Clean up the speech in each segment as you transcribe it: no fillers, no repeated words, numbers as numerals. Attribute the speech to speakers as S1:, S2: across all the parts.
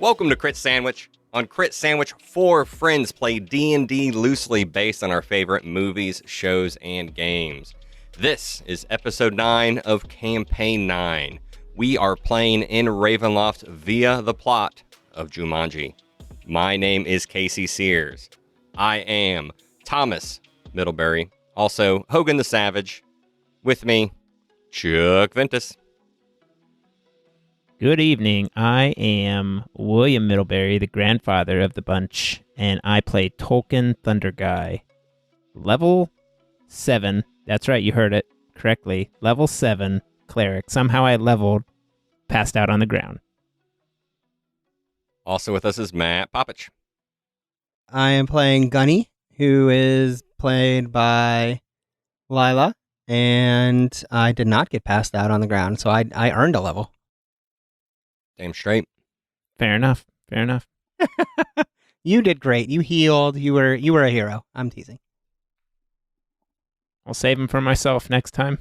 S1: Welcome to Crit Sandwich. On Crit Sandwich, 4 friends play D&D loosely based on our favorite movies, shows, and games. This is episode 9 of Campaign 9. We are playing in Ravenloft via the plot of Jumanji. My name is Casey Sears. I am Thomas Middlebury, also Hogan the Savage. With me, Chuck Ventus.
S2: Good evening. I am William Middlebury, the grandfather of the bunch, and I play Tolkien Thunder Guy. Level 7. That's right, you heard it correctly. Level 7 cleric. Somehow I leveled, passed out on the ground.
S1: Also with us is Matt Popich.
S3: I am playing Gunny, who is played by Lila, and I did not get passed out on the ground, so I earned a level.
S1: Damn straight.
S2: Fair enough.
S3: You did great. You healed. You were a hero. I'm teasing.
S2: I'll save him for myself next time.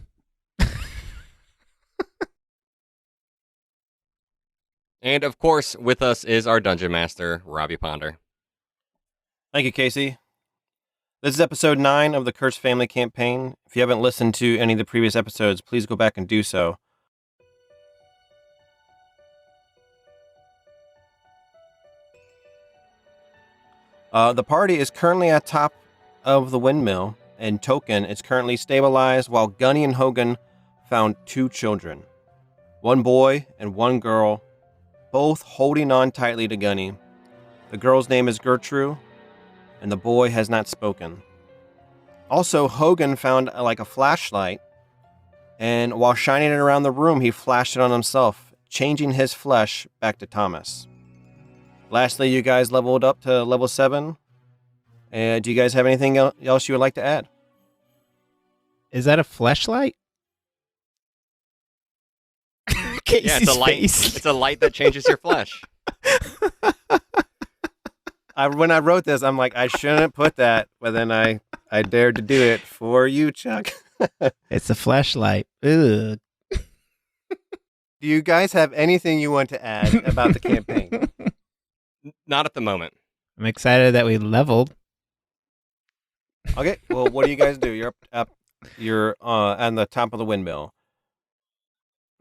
S1: And of course, with us is our Dungeon Master, Robbie Ponder.
S4: Thank you, Casey. This is episode 9 of the Cursed Family campaign. If you haven't listened to any of the previous episodes, please go back and do so. The party is currently at top of the windmill, and Tolkien is currently stabilized while Gunny and Hogan found 2 children. 1 boy and 1 girl, both holding on tightly to Gunny. The girl's name is Gertrude, and the boy has not spoken. Also, Hogan found a flashlight, and while shining it around the room, he flashed it on himself, changing his flesh back to Thomas. Lastly, you guys leveled up to level 7. Do you guys have anything else you would like to add?
S2: Is that a fleshlight?
S1: Yeah, it's a light. It's a light that changes your flesh.
S4: When I wrote this, I'm like, I shouldn't put that, but then I dared to do it for you, Chuck.
S2: It's a fleshlight. Ugh.
S4: Do you guys have anything you want to add about the campaign?
S1: Not at the moment.
S2: I'm excited that we leveled.
S4: Okay, well, what do you guys do? You're on the top of the windmill.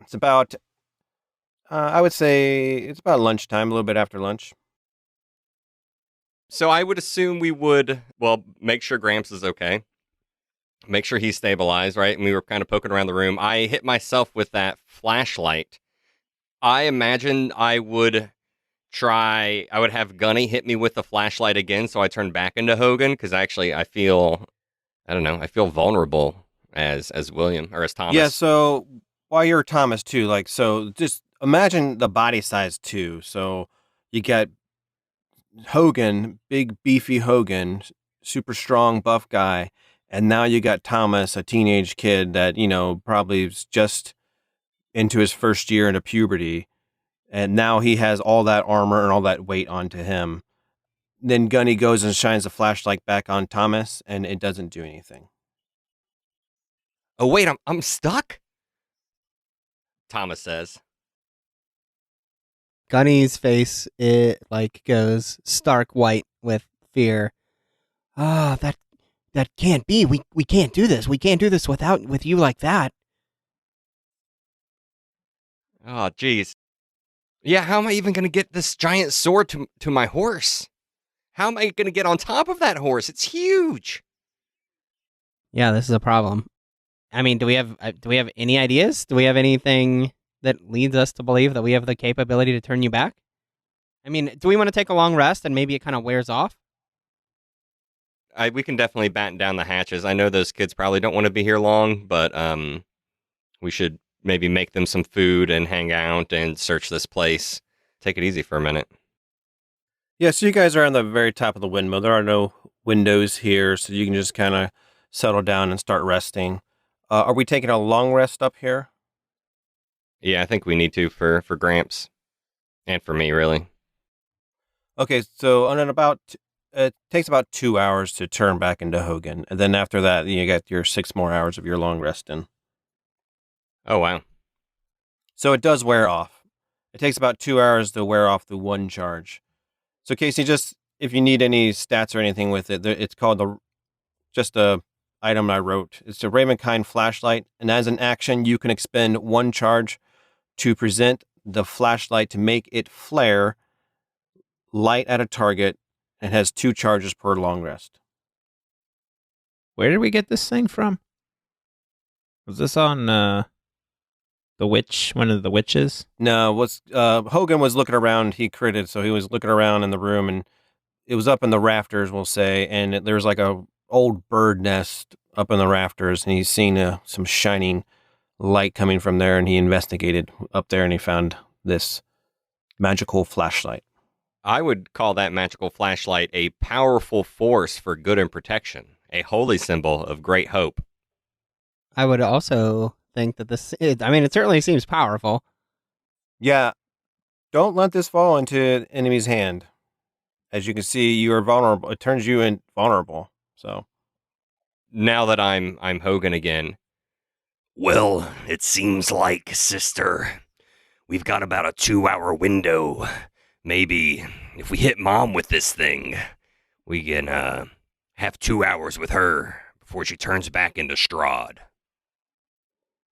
S4: It's about, I would say, it's about lunchtime, a little bit after lunch.
S1: So I would assume we would, make sure Gramps is okay. Make sure he's stabilized, right? And we were kind of poking around the room. I hit myself with that flashlight. I imagine I would have Gunny hit me with the flashlight again, so I turn back into Hogan, because I feel vulnerable as William, or as Thomas.
S4: Yeah, so while you're Thomas too, so just imagine the body size too. So you got Hogan, big beefy Hogan, super strong buff guy, and now you got Thomas, a teenage kid that, probably is just into his first year into puberty. And now he has all that armor and all that weight onto him. Then Gunny goes and shines the flashlight back on Thomas, and it doesn't do anything.
S1: Oh, wait, I'm stuck? Thomas says.
S3: Gunny's face, it goes stark white with fear. That can't be. We can't do this. We can't do this with you like that.
S1: Oh, geez. Yeah, how am I even going to get this giant sword to my horse? How am I going to get on top of that horse? It's huge.
S3: Yeah, this is a problem. I mean, do we have any ideas? Do we have anything that leads us to believe that we have the capability to turn you back? I mean, do we want to take a long rest and maybe it kind of wears off?
S1: We can definitely batten down the hatches. I know those kids probably don't want to be here long, but we should maybe make them some food and hang out and search this place. Take it easy for a minute.
S4: Yeah, so you guys are on the very top of the windmill. There are no windows here, so you can just kind of settle down and start resting. Are we taking a long rest up here?
S1: Yeah, I think we need to for Gramps. And for me, really.
S4: Okay, so it takes about 2 hours to turn back into Hogan. And then after that, you got your 6 more hours of your long rest in.
S1: Oh, wow.
S4: So it does wear off. It takes about 2 hours to wear off the one charge. So Casey, just if you need any stats or anything with it, it's called just a item I wrote. It's a Ravenkind flashlight, and as an action, you can expend one charge to present the flashlight to make it flare, light at a target, and has 2 charges per long rest.
S2: Where did we get this thing from? Was this on the witch, one of the witches?
S4: No, Hogan was looking around. He critted, so he was looking around in the room, and it was up in the rafters, we'll say, and there's like a old bird nest up in the rafters, and he's seen some shining light coming from there, and he investigated up there, and he found this magical flashlight.
S1: I would call that magical flashlight a powerful force for good and protection, a holy symbol of great hope.
S3: I would also think that it certainly seems powerful.
S4: Yeah, don't let this fall into enemy's hand. As you can see, you are vulnerable. It turns you invulnerable. So
S1: now that I'm Hogan again.
S5: Well, it seems like, sister, we've got about a 2-hour window. Maybe if we hit Mom with this thing, we can have 2 hours with her before she turns back into Strahd.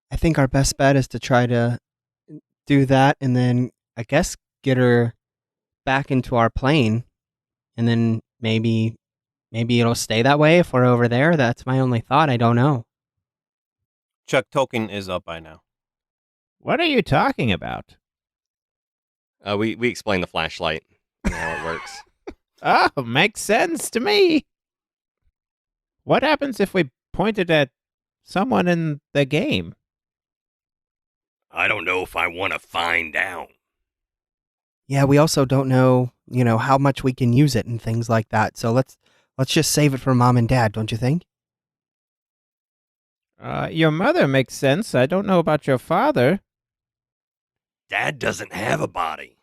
S3: I think our best bet is to try to do that and then, I guess, get her back into our plane. And then maybe it'll stay that way if we're over there. That's my only thought. I don't know.
S4: Chuck Tolkien is up by now.
S2: What are you talking about?
S1: We explained the flashlight and how it works.
S2: Oh, makes sense to me. What happens if we point it at someone in the game?
S5: I don't know if I want to find out.
S3: Yeah, we also don't know, how much we can use it and things like that. So let's just save it for Mom and Dad, don't you think?
S2: Your mother makes sense. I don't know about your father.
S5: Dad doesn't have a body.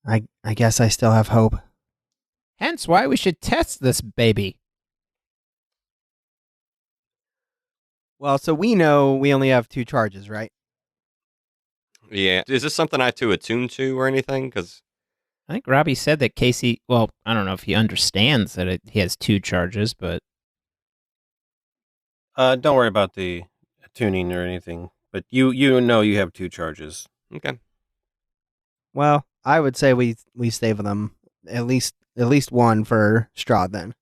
S3: I guess I still have hope.
S2: Hence why we should test this baby.
S3: Well, so we know we only have 2 charges, right?
S1: Yeah. Is this something I have to attune to or anything? Because
S2: I think Robbie said that Casey, well, I don't know if he understands that he has 2 charges, but...
S4: Don't worry about the tuning or anything, but you know you have 2 charges.
S1: Okay.
S3: Well, I would say we save them at least one for Strahd then.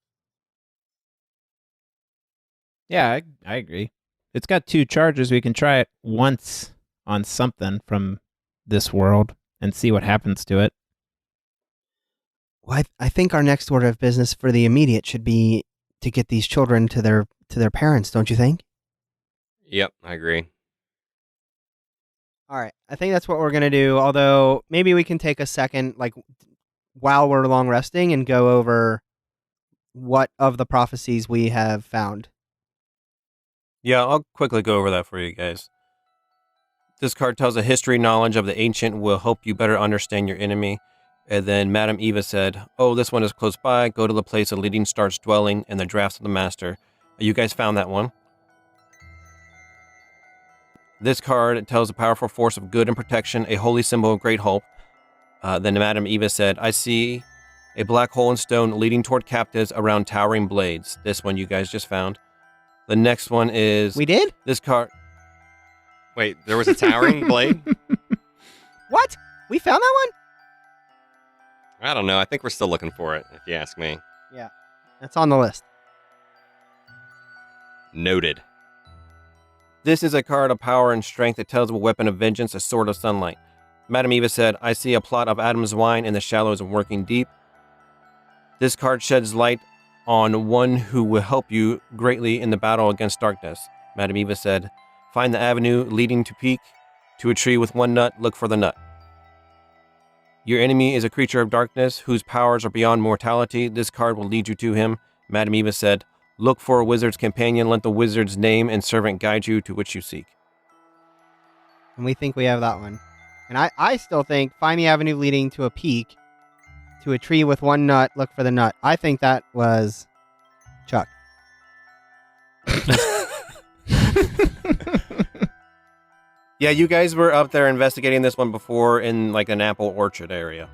S2: Yeah, I agree. It's got 2 charges. We can try it once on something from this world and see what happens to it.
S3: Well, I think our next order of business for the immediate should be to get these children to their parents, don't you think?
S1: Yep, I agree.
S3: All right. I think that's what we're going to do, although maybe we can take a second, like, while we're long resting and go over what of the prophecies we have found.
S4: Yeah, I'll quickly go over that for you guys. This card tells a history knowledge of the ancient will help you better understand your enemy. And then Madame Eva said, oh, this one is close by. Go to the place of leading star's dwelling and the drafts of the master. You guys found that one. This card tells a powerful force of good and protection, a holy symbol of great hope. Then Madame Eva said, I see a black hole in stone leading toward captives around towering blades. This one you guys just found. The next one is...
S3: We did?
S4: This card...
S1: Wait, there was a towering blade?
S3: What? We found that one?
S1: I don't know. I think we're still looking for it, if you ask me.
S3: Yeah, that's on the list.
S1: Noted.
S4: This is a card of power and strength that tells of a weapon of vengeance, a sword of sunlight. Madame Eva said, I see a plot of Adam's wine in the shallows of working deep. This card sheds light on one who will help you greatly in the battle against darkness. Madame Eva said, find the avenue leading to peak, to a tree with one nut, look for the nut. Your enemy is a creature of darkness whose powers are beyond mortality. This card will lead you to him. Madame Eva said, look for a wizard's companion. Let the wizard's name and servant guide you to which you seek.
S3: And we think we have that one. And I still think find the avenue leading to a peak, to a tree with one nut, look for the nut. I think that was Chuck.
S4: Yeah, you guys were up there investigating this one before in like an apple orchard area.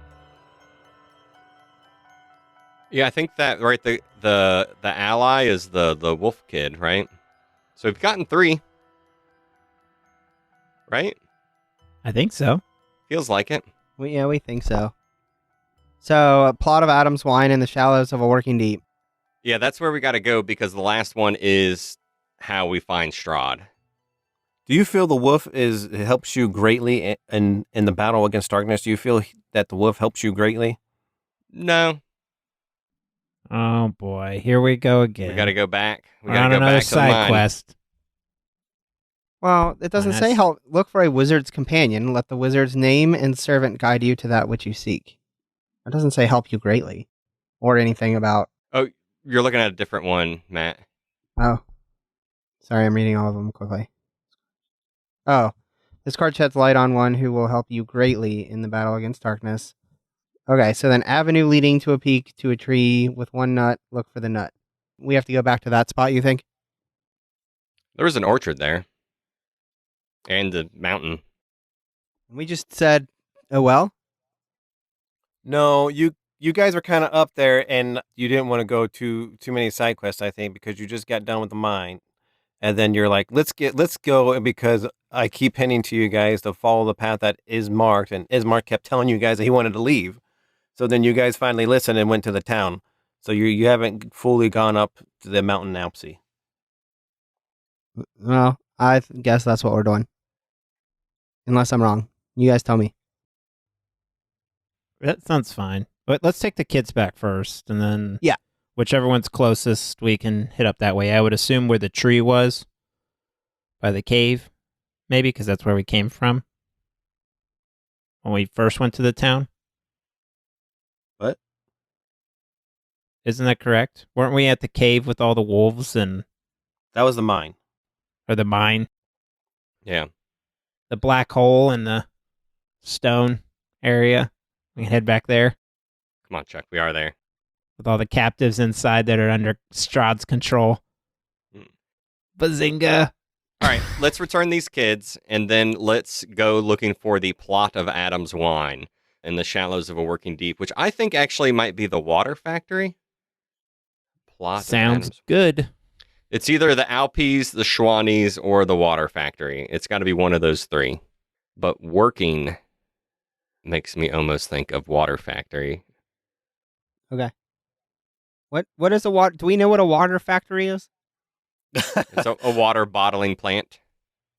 S1: Yeah, I think that right. The ally is the wolf kid, right? So we've gotten 3, right?
S2: I think so.
S1: Feels like it.
S3: We think so. So, a plot of Adam's Wine in the shallows of a working deep.
S1: Yeah, that's where we got to go because the last one is how we find Strahd.
S4: Do you feel the wolf helps you greatly in the battle against darkness? Do you feel that the wolf helps you greatly?
S1: No,
S2: Oh boy, here we go again.
S1: we got to go back. We
S2: We're
S1: got
S2: on
S1: to go
S2: another
S1: back to the
S2: side
S1: mine.
S2: quest.
S3: Well, it doesn't say
S2: Nice.
S3: how. Look for a wizard's companion. Let the wizard's name and servant guide you to that which you seek. It doesn't say help you greatly, or anything about.
S1: Oh, you're looking at a different one, Matt.
S3: Oh, sorry, I'm reading all of them quickly. Oh, this card sheds light on one who will help you greatly in the battle against darkness. Okay, so then avenue leading to a peak to a tree with one nut. Look for the nut. We have to go back to that spot, you think?
S1: There was an orchard there, and the mountain.
S3: We just said, oh well.
S4: No, you guys were kind of up there, and you didn't want to go too many side quests, I think, because you just got done with the mine, and then you're like, let's go, and because I keep hinting to you guys to follow the path that is marked, and Ismark kept telling you guys that he wanted to leave, so then you guys finally listened and went to the town. So you haven't fully gone up to the mountain Alpsy.
S3: Well, I guess that's what we're doing. Unless I'm wrong. You guys tell me.
S2: That sounds fine. But let's take the kids back first, and then
S3: Yeah.
S2: whichever one's closest, we can hit up that way. I would assume where the tree was, by the cave, maybe, because that's where we came from when we first went to the town.
S4: What?
S2: Isn't that correct? Weren't we at the cave with all the wolves and
S4: That was the mine.
S2: or the mine,
S1: Yeah.
S2: the black hole in the stone area? We can head back there
S1: Come on, Chuck. We are there.
S2: with all the captives inside that are under Strahd's control.
S1: Mm.
S2: Bazinga!
S1: All right, let's return these kids, and then let's go looking for the plot of Adam's Wine in the shallows of a working deep, which I think actually might be the water factory. Plot of
S2: Sounds
S1: Adam's.
S2: good.
S1: It's either the Alpes, the Schwannies, or the water factory. It's got to be one of those 3. But working makes me almost think of water factory.
S3: What is a water? Do we know what a water factory is?
S1: It's a water bottling plant.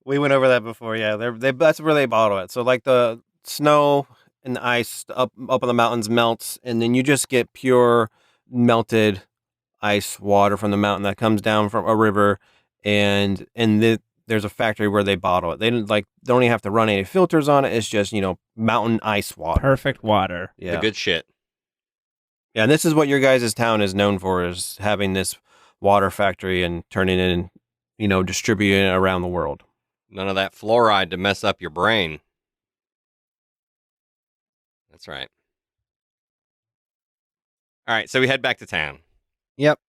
S4: We went over that before. Yeah, that's where they bottle it. So like the snow and the ice up in the mountains melts, and then you just get pure melted ice water from the mountain that comes down from a river, and there's a factory where they bottle it. They don't even have to run any filters on it. It's just mountain ice water.
S2: Perfect water.
S4: Yeah,
S1: The good shit.
S4: yeah. And this is what your guys' town is known for: is having this water factory and turning it and distributing it around the world.
S1: None of that fluoride to mess up your brain. That's right. All right, so we head back to town.
S3: Yep.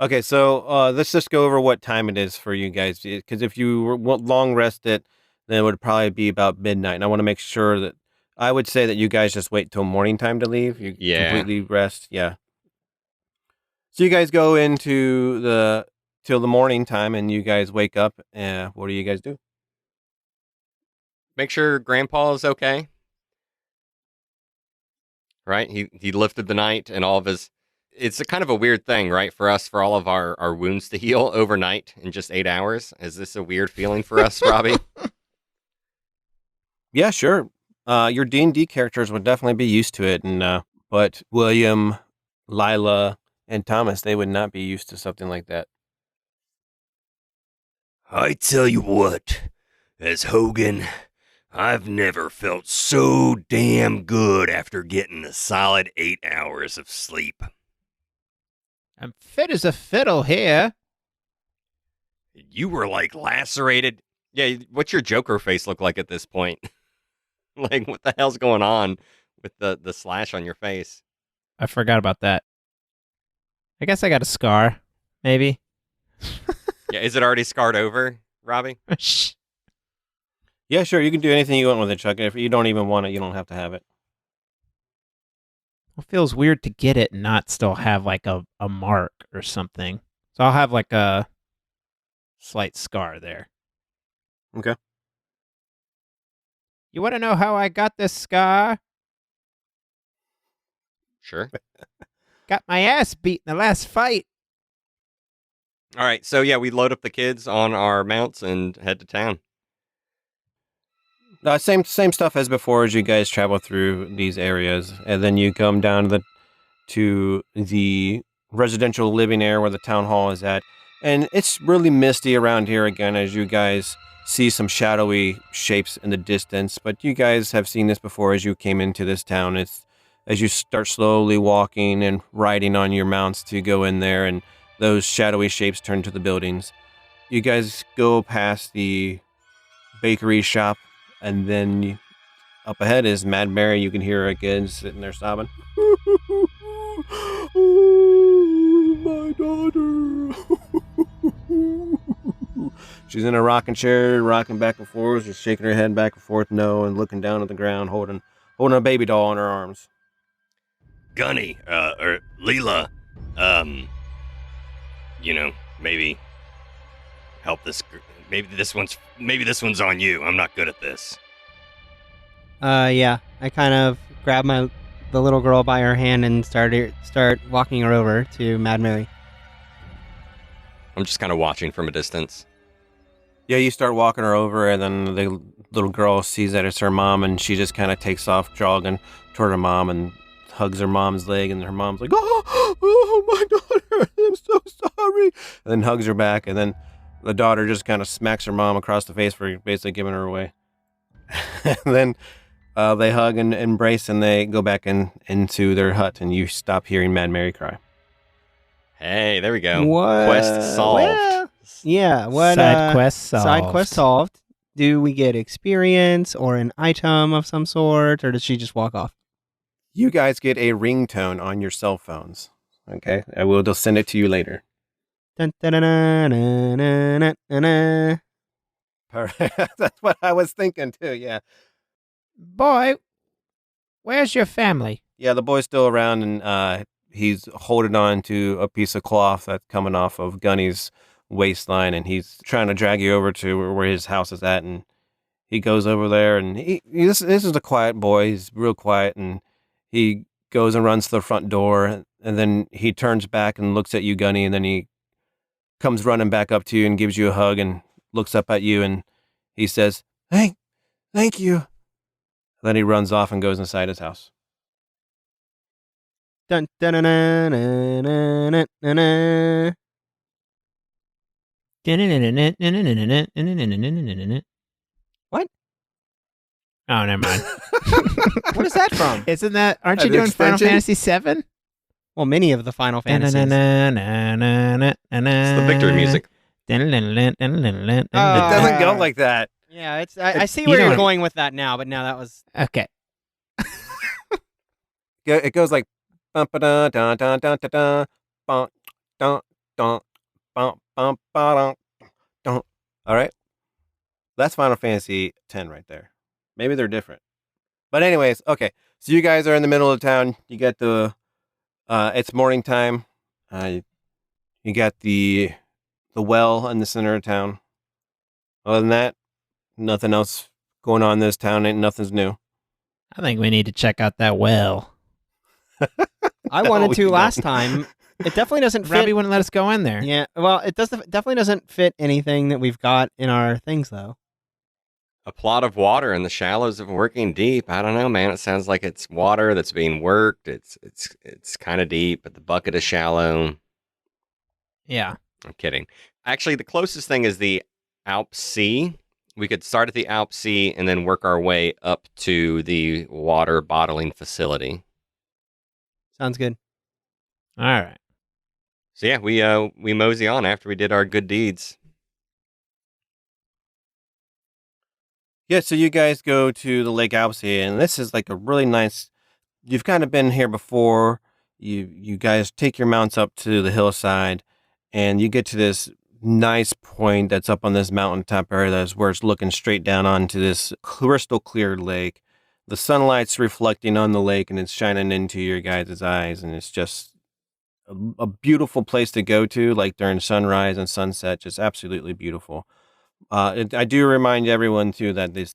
S4: Okay, so let's just go over what time it is for you guys. Because if you long rest it, then it would probably be about midnight. And I want to make sure that I would say that you guys just wait till morning time to leave. You completely rest. Yeah. So you guys go into till the morning time, and you guys wake up. And what do you guys do?
S1: Make sure Grandpa is okay. Right? He lifted the night and all of his... It's a kind of a weird thing, right? For us, for all of our wounds to heal overnight in just 8 hours. Is this a weird feeling for us, Robbie?
S4: Yeah, sure. Your D&D characters would definitely be used to it, but William, Lila, and Thomas, they would not be used to something like that.
S5: I tell you what, as Hogan, I've never felt so damn good after getting a solid 8 hours of sleep.
S2: I'm fit as a fiddle here.
S5: You were like
S1: Lacerated. Yeah, what's your Joker face look like at this point? Like, what the hell's going on with the slash on your face?
S2: I forgot about that. I guess I got a scar, maybe.
S1: Yeah, is it already scarred over, Robbie?
S2: Shh.
S4: Yeah, sure. You can do anything you want with it, Chuck. If you don't even want it, you don't have to have it.
S2: It feels weird to get it and not still have like a mark or something. So I'll have like a slight scar there.
S4: Okay.
S2: You want to know how I got this scar?
S1: Sure.
S2: Got my ass beat in the last fight.
S1: All right. So yeah, we load up the kids on our mounts and head to town.
S4: Same stuff as before as you guys travel through these areas, and then you come down to the residential living area where the town hall is at, and it's really misty around here again as you guys see some shadowy shapes in the distance. But you guys have seen this before as you came into this town. It's as you start slowly walking and riding on your mounts to go in there, and those shadowy shapes turn to the buildings. You guys go past the bakery shop. And then up ahead is Mad Mary. You can hear her again sitting there sobbing. Oh, my daughter. She's in a rocking chair, rocking back and forth, just shaking her head back and forth, no, and looking down at the ground, holding a baby doll in her arms.
S5: Gunny, or Lila, maybe help this. Maybe this one's on you. I'm not good at this.
S3: Yeah. I kind of grab the little girl by her hand and start walking her over to Mad Mary.
S1: I'm just kind of watching from a distance.
S4: Yeah, you start walking her over, and then the little girl sees that it's her mom, and she just kind of takes off jogging toward her mom and hugs her mom's leg, and her mom's like, oh, my daughter, I'm so sorry, and then hugs her back, and then the daughter just kind of smacks her mom across the face for basically giving her away. And then they hug and embrace, and they go back into their hut, and you stop hearing Mad Mary cry.
S1: Hey, there we go.
S3: What?
S1: Quest solved.
S3: Well, yeah. What?
S2: Side quest solved.
S3: Side quest solved. Do we get experience or an item of some sort, or does she just walk off?
S4: You guys get a ringtone on your cell phones. Okay, I will just send it to you later.
S3: Dun, dun, dun, dun, dun, dun, dun, dun.
S4: That's what I was thinking too. Yeah,
S2: Boy, where's your family?
S4: yeah. The boy's still around, and he's holding on to a piece of cloth that's coming off of Gunny's waistline, and he's trying to drag you over to where his house is at. And he goes over there, and this is a quiet boy. He's real quiet, and he goes and runs to the front door, and then he turns back and looks at you, Gunny, and then he comes running back up to you and gives you a hug and looks up at you, and he says, thank you. Then he runs off and goes inside his house.
S3: Dun, dun, dun, dun, dun, dun, dun, dun. What?
S2: Oh, never mind.
S3: What is that from?
S2: Isn't that? Aren't you
S4: An
S2: doing Final
S4: extension?
S2: Fantasy VII?
S3: Well, many of the Final Fantasies.
S1: It's the victory music.
S2: It
S4: It doesn't go like that.
S3: Yeah, it's. I see
S2: you
S3: where
S2: know
S3: you're
S2: it.
S3: going with that now, but now that was.
S2: Okay.
S4: It goes like bum ba da da da da da da bum dun dun bum bum ba dun. All right, that's Final Fantasy X right there. Maybe they're different, but anyways, okay. So you guys are in the middle of town. You get it's morning time. You got the well in the center of town. Other than that, nothing else going on in this town. Ain't nothing's new.
S2: I think we need to check out that well.
S3: I
S4: No,
S3: wanted
S4: you
S3: to
S4: don't.
S3: last time. It definitely doesn't fit.
S2: Robbie wouldn't let us go in there.
S3: Yeah, well, it definitely doesn't fit anything that we've got in our things, though.
S1: A plot of water in the shallows of Working Deep. I don't know, man. It sounds like it's water that's being worked. It's kind of deep, but the bucket is shallow.
S2: Yeah.
S1: I'm kidding. Actually, the closest thing is the Alp Sea. We could start at the Alp Sea and then work our way up to the water bottling facility.
S3: Sounds good.
S2: All right.
S1: So yeah, we mosey on after we did our good deeds.
S4: Yeah, so you guys go to the Lake Alpsea, and this is like a really nice. You've kind of been here before. You guys take your mounts up to the hillside, and you get to this nice point that's up on this mountaintop area that's where it's looking straight down onto this crystal clear lake. The sunlight's reflecting on the lake and it's shining into your guys' eyes, and it's just a beautiful place to go to, like during sunrise and sunset. Just absolutely beautiful. I do remind everyone too that this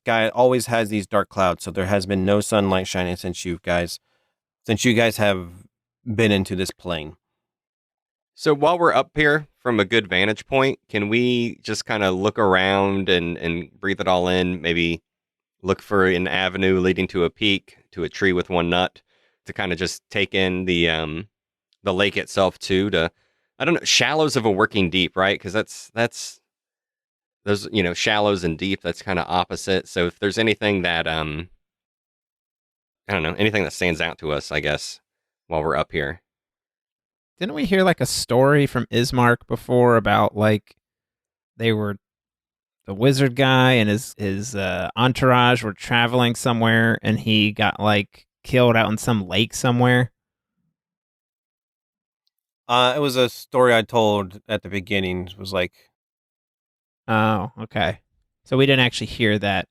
S4: guy always has these dark clouds, so there has been no sunlight shining since you guys have been into this plane.
S1: So while we're up here from a good vantage point, can we just kind of look around and breathe it all in? Maybe look for an avenue leading to a peak, to a tree with one nut, to kind of just take in the lake itself too. To, I don't know, shallows of a working deep, right? Because that's those, shallows and deep. That's kind of opposite. So if there's anything that I don't know, anything that stands out to us, I guess, while we're up here.
S2: Didn't we hear like a story from Ismark before about like the wizard guy and his entourage were traveling somewhere and he got like killed out in some lake somewhere?
S4: It was a story I told at the beginning. It was like,
S2: Oh, okay. So we didn't actually hear that.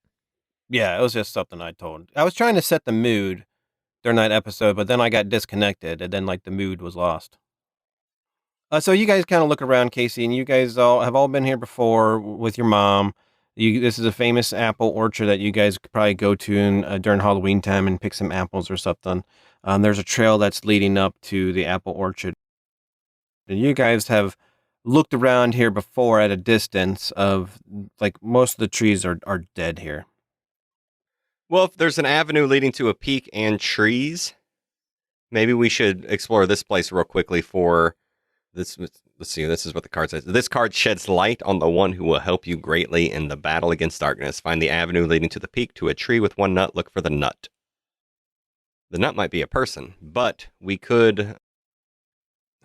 S4: yeah, it was just something I told. I was trying to set the mood during that episode, but then I got disconnected, and then like the mood was lost. So you guys kind of look around, Casey, and you guys all been here before with your mom. This is a famous apple orchard that you guys could probably go to during Halloween time and pick some apples or something. There's a trail that's leading up to the apple orchard. And you guys have looked around here before at a distance of, like, most of the trees are dead here.
S1: Well, if there's an avenue leading to a peak and trees, maybe we should explore this place real quickly for this. Let's see, this is what the card says. This card sheds light on the one who will help you greatly in the battle against darkness. Find the avenue leading to the peak, to a tree with one nut. Look for the nut. The nut might be a person, but we could...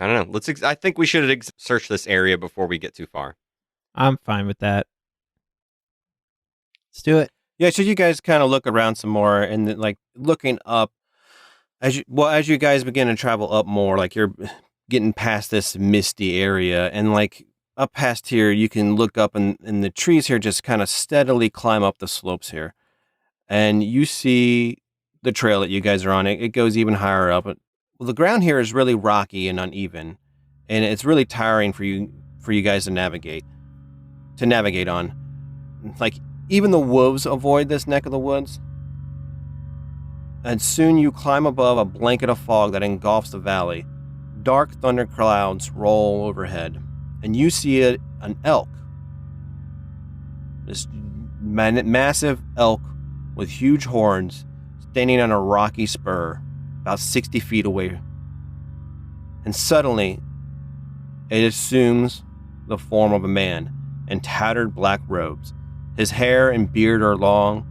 S1: I don't know. I think we should search this area before we get too far.
S2: I'm fine with that.
S3: Let's do it.
S4: Yeah, so you guys kind of look around some more, and then, like, looking up, as you guys begin to travel up more, like you're getting past this misty area, and like up past here, you can look up, and the trees here just kind of steadily climb up the slopes here, and you see the trail that you guys are on. It goes even higher up. Well, the ground here is really rocky and uneven, and it's really tiring for you guys to navigate on. Like, even the wolves avoid this neck of the woods. And soon you climb above a blanket of fog that engulfs the valley. Dark thunder clouds roll overhead, and you see an elk. This massive elk with huge horns standing on a rocky spur about 60 feet away. And suddenly, it assumes the form of a man in tattered black robes. His hair and beard are long,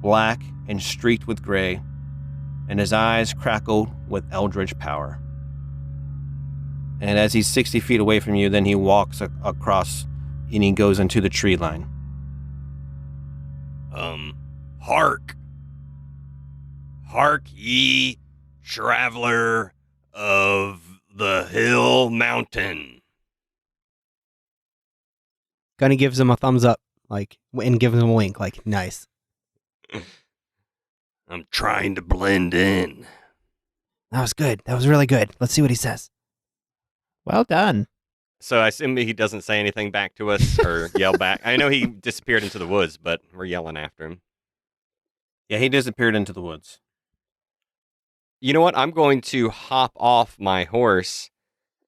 S4: black and streaked with gray, and his eyes crackled with eldritch power. And as he's 60 feet away from you, then he walks across and he goes into the tree line.
S5: Hark! Hark ye, traveler of the hill mountain.
S3: Gunny gives him a thumbs up, like, and gives him a wink, like, nice.
S5: I'm trying to blend in.
S3: That was good. That was really good. Let's see what he says.
S2: Well done.
S1: So I assume he doesn't say anything back to us or yell back. I know he disappeared into the woods, but we're yelling after him.
S4: Yeah, he disappeared into the woods.
S1: You know what? I'm going to hop off my horse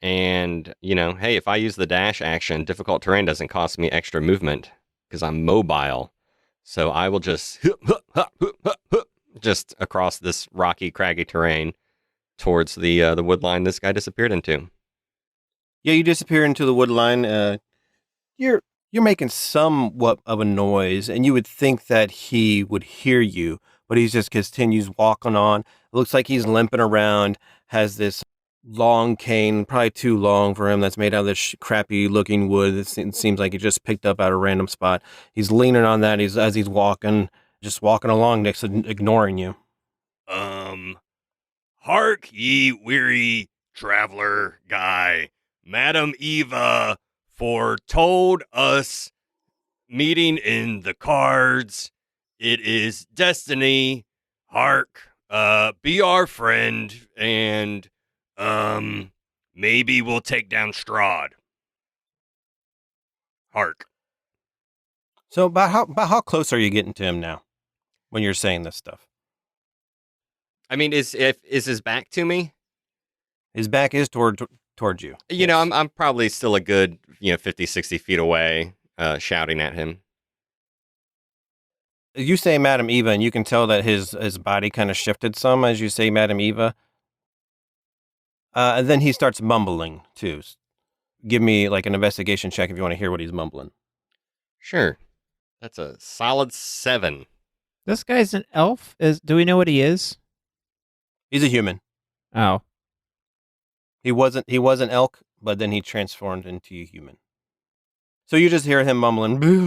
S1: and, hey, if I use the dash action, difficult terrain doesn't cost me extra movement because I'm mobile. So I will just across this rocky, craggy terrain towards the wood line this guy disappeared into.
S4: Yeah, you disappear into the wood line. You're making somewhat of a noise, and you would think that he would hear you, but he just continues walking on. It looks like he's limping around, has this long cane, probably too long for him, that's made out of this crappy-looking wood. It seems like he just picked up at a random spot. He's leaning on that as he's walking, just walking along next to ignoring you.
S5: Hark ye, weary traveler guy. Madam Eva foretold us meeting in the cards. It is destiny. Hark, be our friend, and maybe we'll take down Strahd. Hark.
S4: So about how close are you getting to him now when you're saying this stuff?
S1: I mean, is his back to me?
S4: His back is towards you.
S1: You know, I'm probably still a good 50, 60 feet away, shouting at him.
S4: You say Madam Eva, and you can tell that his body kind of shifted some as you say Madam Eva. And then he starts mumbling, too. Give me, like, an investigation check if you want to hear what he's mumbling.
S1: Sure. That's a solid 7.
S2: This guy's an elf? Do we know what he is?
S4: He's a human.
S2: Oh.
S4: He was an elk, but then he transformed into a human. So you just hear him mumbling, being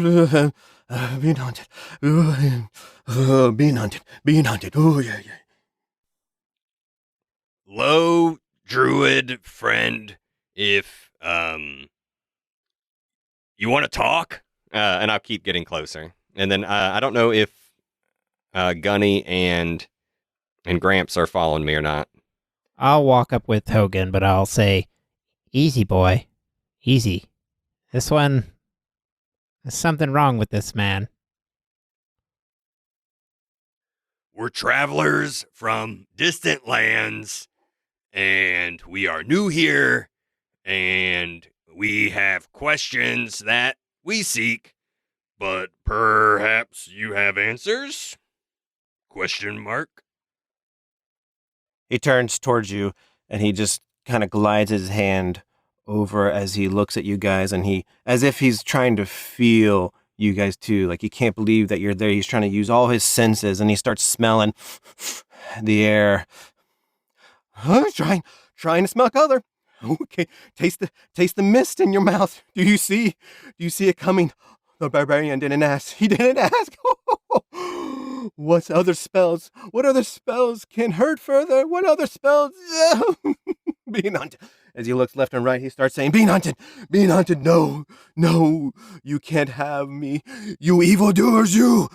S4: hunted, being hunted, being hunted, oh yeah.
S5: Low druid friend, if you want to talk,
S1: And I'll keep getting closer. And then I don't know if Gunny and Gramps are following me or not.
S2: I'll walk up with Hogan, but I'll say, easy, boy. Easy. This one, there's something wrong with this man.
S5: we're travelers from distant lands, and we are new here, and we have questions that we seek, but perhaps you have answers? Question mark.
S4: He turns towards you, and he just kind of glides his hand over as he looks at you guys, and he, as if he's trying to feel you guys too. Like he can't believe that you're there. He's trying to use all his senses, and he starts smelling the air. Trying to smell color. Okay, taste the mist in your mouth. Do you see it coming? The barbarian didn't ask. He didn't ask. What other spells can hurt further? What other spells? Being hunted. As he looks left and right, he starts saying, being hunted. No, you can't have me. You evildoers, you,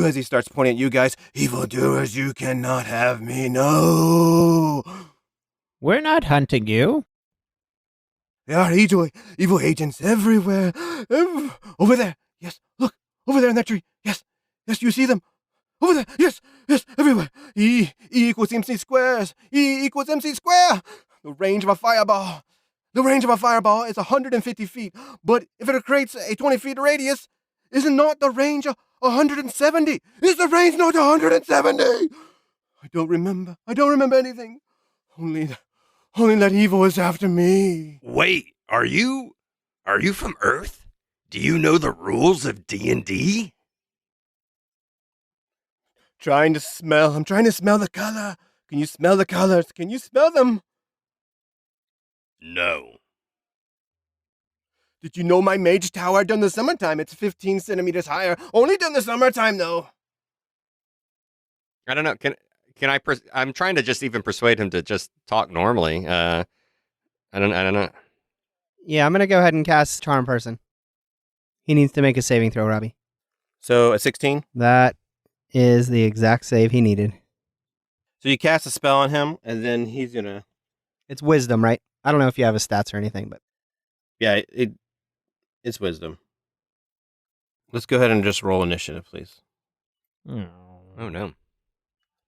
S4: as he starts pointing at you guys, evildoers, you cannot have me, no.
S2: We're not hunting you.
S4: There are evil agents everywhere. Over there. Yes, look. Over there in that tree. Yes, you see them. Over there. Yes, everywhere. E equals MC squares. E equals MC square. The range of a fireball is 150 feet. But if it creates a 20 feet radius, is it not the range of 170? Is the range not 170? I don't remember anything. Only that evil is after me.
S5: Wait, are you from Earth? Do you know the rules of D&D?
S4: I'm trying to smell the color. Can you smell the colors? Can you smell them?
S5: No.
S4: Did you know my mage tower during the summertime? It's 15 centimeters higher. Only during the summertime, though.
S1: I don't know. Can I? I'm trying to just even persuade him to just talk normally. I don't know.
S3: Yeah, I'm going to go ahead and cast Charm Person. He needs to make a saving throw, Robbie.
S4: So a 16?
S3: That is the exact save he needed.
S4: So you cast a spell on him, and then he's going to...
S3: It's wisdom, right? I don't know if you have his stats or anything, but...
S4: Yeah, it's wisdom. Let's go ahead and just roll initiative, please.
S1: Oh, no.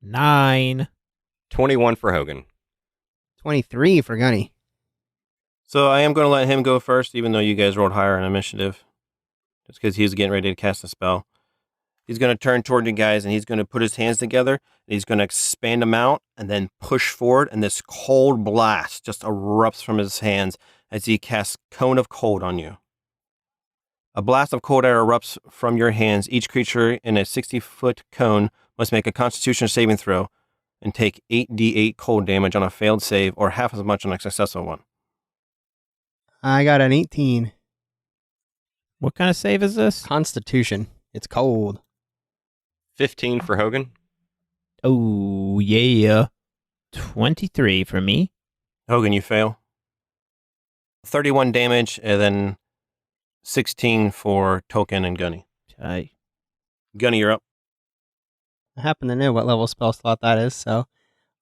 S2: 9.
S1: 21 for Hogan.
S3: 23 for Gunny.
S4: So I am going to let him go first, even though you guys rolled higher on initiative. Just because he's getting ready to cast a spell. He's going to turn toward you guys, and he's going to put his hands together, and he's going to expand them out, and then push forward, and this cold blast just erupts from his hands as he casts Cone of Cold on you. A blast of cold air erupts from your hands. Each creature in a 60-foot cone must make a Constitution saving throw and take 8d8 cold damage on a failed save, or half as much on a successful one.
S3: I got an 18.
S2: What kind of save is this?
S3: Constitution. It's cold.
S1: 15 for Hogan.
S2: Oh, yeah. 23 for me.
S4: Hogan, you fail. 31 damage, and then 16 for Tolkien and Gunny.
S2: I
S4: Gunny, you're up.
S3: I happen to know what level spell slot that is, so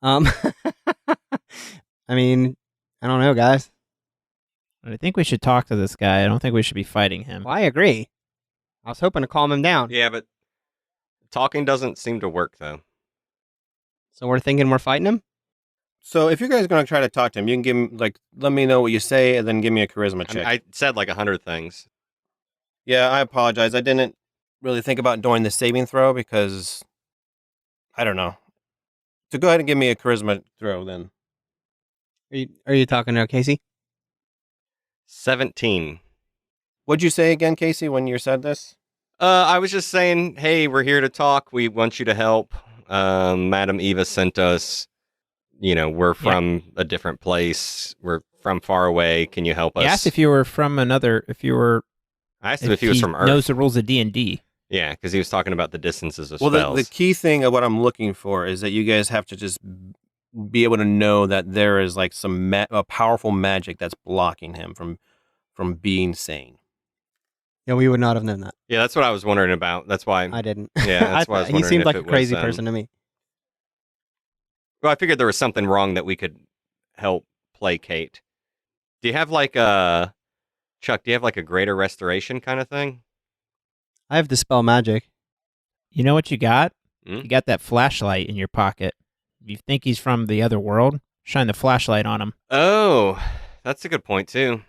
S3: I mean, I don't know, guys.
S2: think we should talk to this guy. I don't think we should be fighting him.
S3: Well, I agree. I was hoping to calm him down.
S1: Yeah, but talking doesn't seem to work, though.
S3: So we're thinking we're fighting him?
S4: So if you guys are going to try to talk to him, you can give him, let me know what you say and then give me a charisma
S1: I
S4: check.
S1: mean, I said like 100 things.
S4: Yeah, I apologize. I didn't really think about doing the saving throw because, I don't know. So go ahead and give me a charisma throw then.
S3: Are you talking to Casey?
S1: 17.
S4: What'd you say again, Casey, when you said this?
S1: I was just saying, hey, we're here to talk. We want you to help. Madam Eva sent us. We're from a different place. We're from far away. Can you help us?
S2: He asked if you were from another.
S1: I asked him if he was from Earth.
S2: Knows the rules of D&D.
S1: Yeah, because he was talking about the distances of
S4: Well,
S1: spells.
S4: the key thing of what I'm looking for is that you guys have to just be able to know that there is like a powerful magic that's blocking him from being sane.
S3: Yeah, we would not have known that.
S1: Yeah, that's what I was wondering about. That's why.
S3: I didn't.
S1: Yeah, that's why I was
S3: He
S1: wondering
S3: seemed
S1: if
S3: like a
S1: it was,
S3: crazy person to me.
S1: Well, I figured there was something wrong that we could help placate. Do you have Chuck? Do you have like a greater restoration kind of thing?
S3: I have dispel magic.
S2: You know what you got?
S1: Hmm?
S2: You got that flashlight in your pocket. If you think he's from the other world, shine the flashlight on him.
S1: Oh, that's a good point too.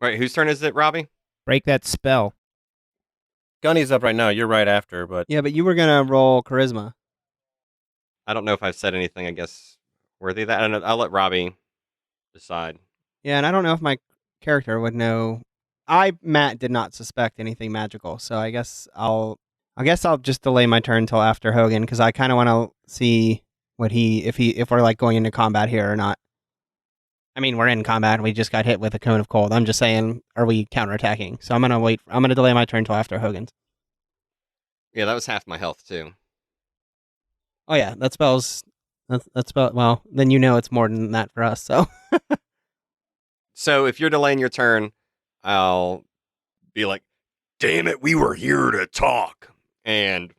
S1: Right, whose turn is it, Robbie?
S2: Break that spell.
S4: Gunny's up right now. You're right after, but
S3: Yeah, but you were gonna roll charisma.
S1: I don't know if I've said anything, I guess, worthy of that. I don't know. I'll let Robbie decide.
S3: Yeah, and I don't know if my character would know. Matt, did not suspect anything magical, so I guess I'll just delay my turn until after Hogan because I kind of want to see if we're like going into combat here or not. I mean, we're in combat and we just got hit with a cone of cold. I'm just saying, are we counterattacking? So I'm gonna delay my turn until after Hogan's.
S1: Yeah, that was half my health too.
S3: Oh yeah, that spells. That spell. Well, then it's more than that for us. So
S1: So if you're delaying your turn, I'll be like,
S5: Damn it, we were here to talk.
S1: and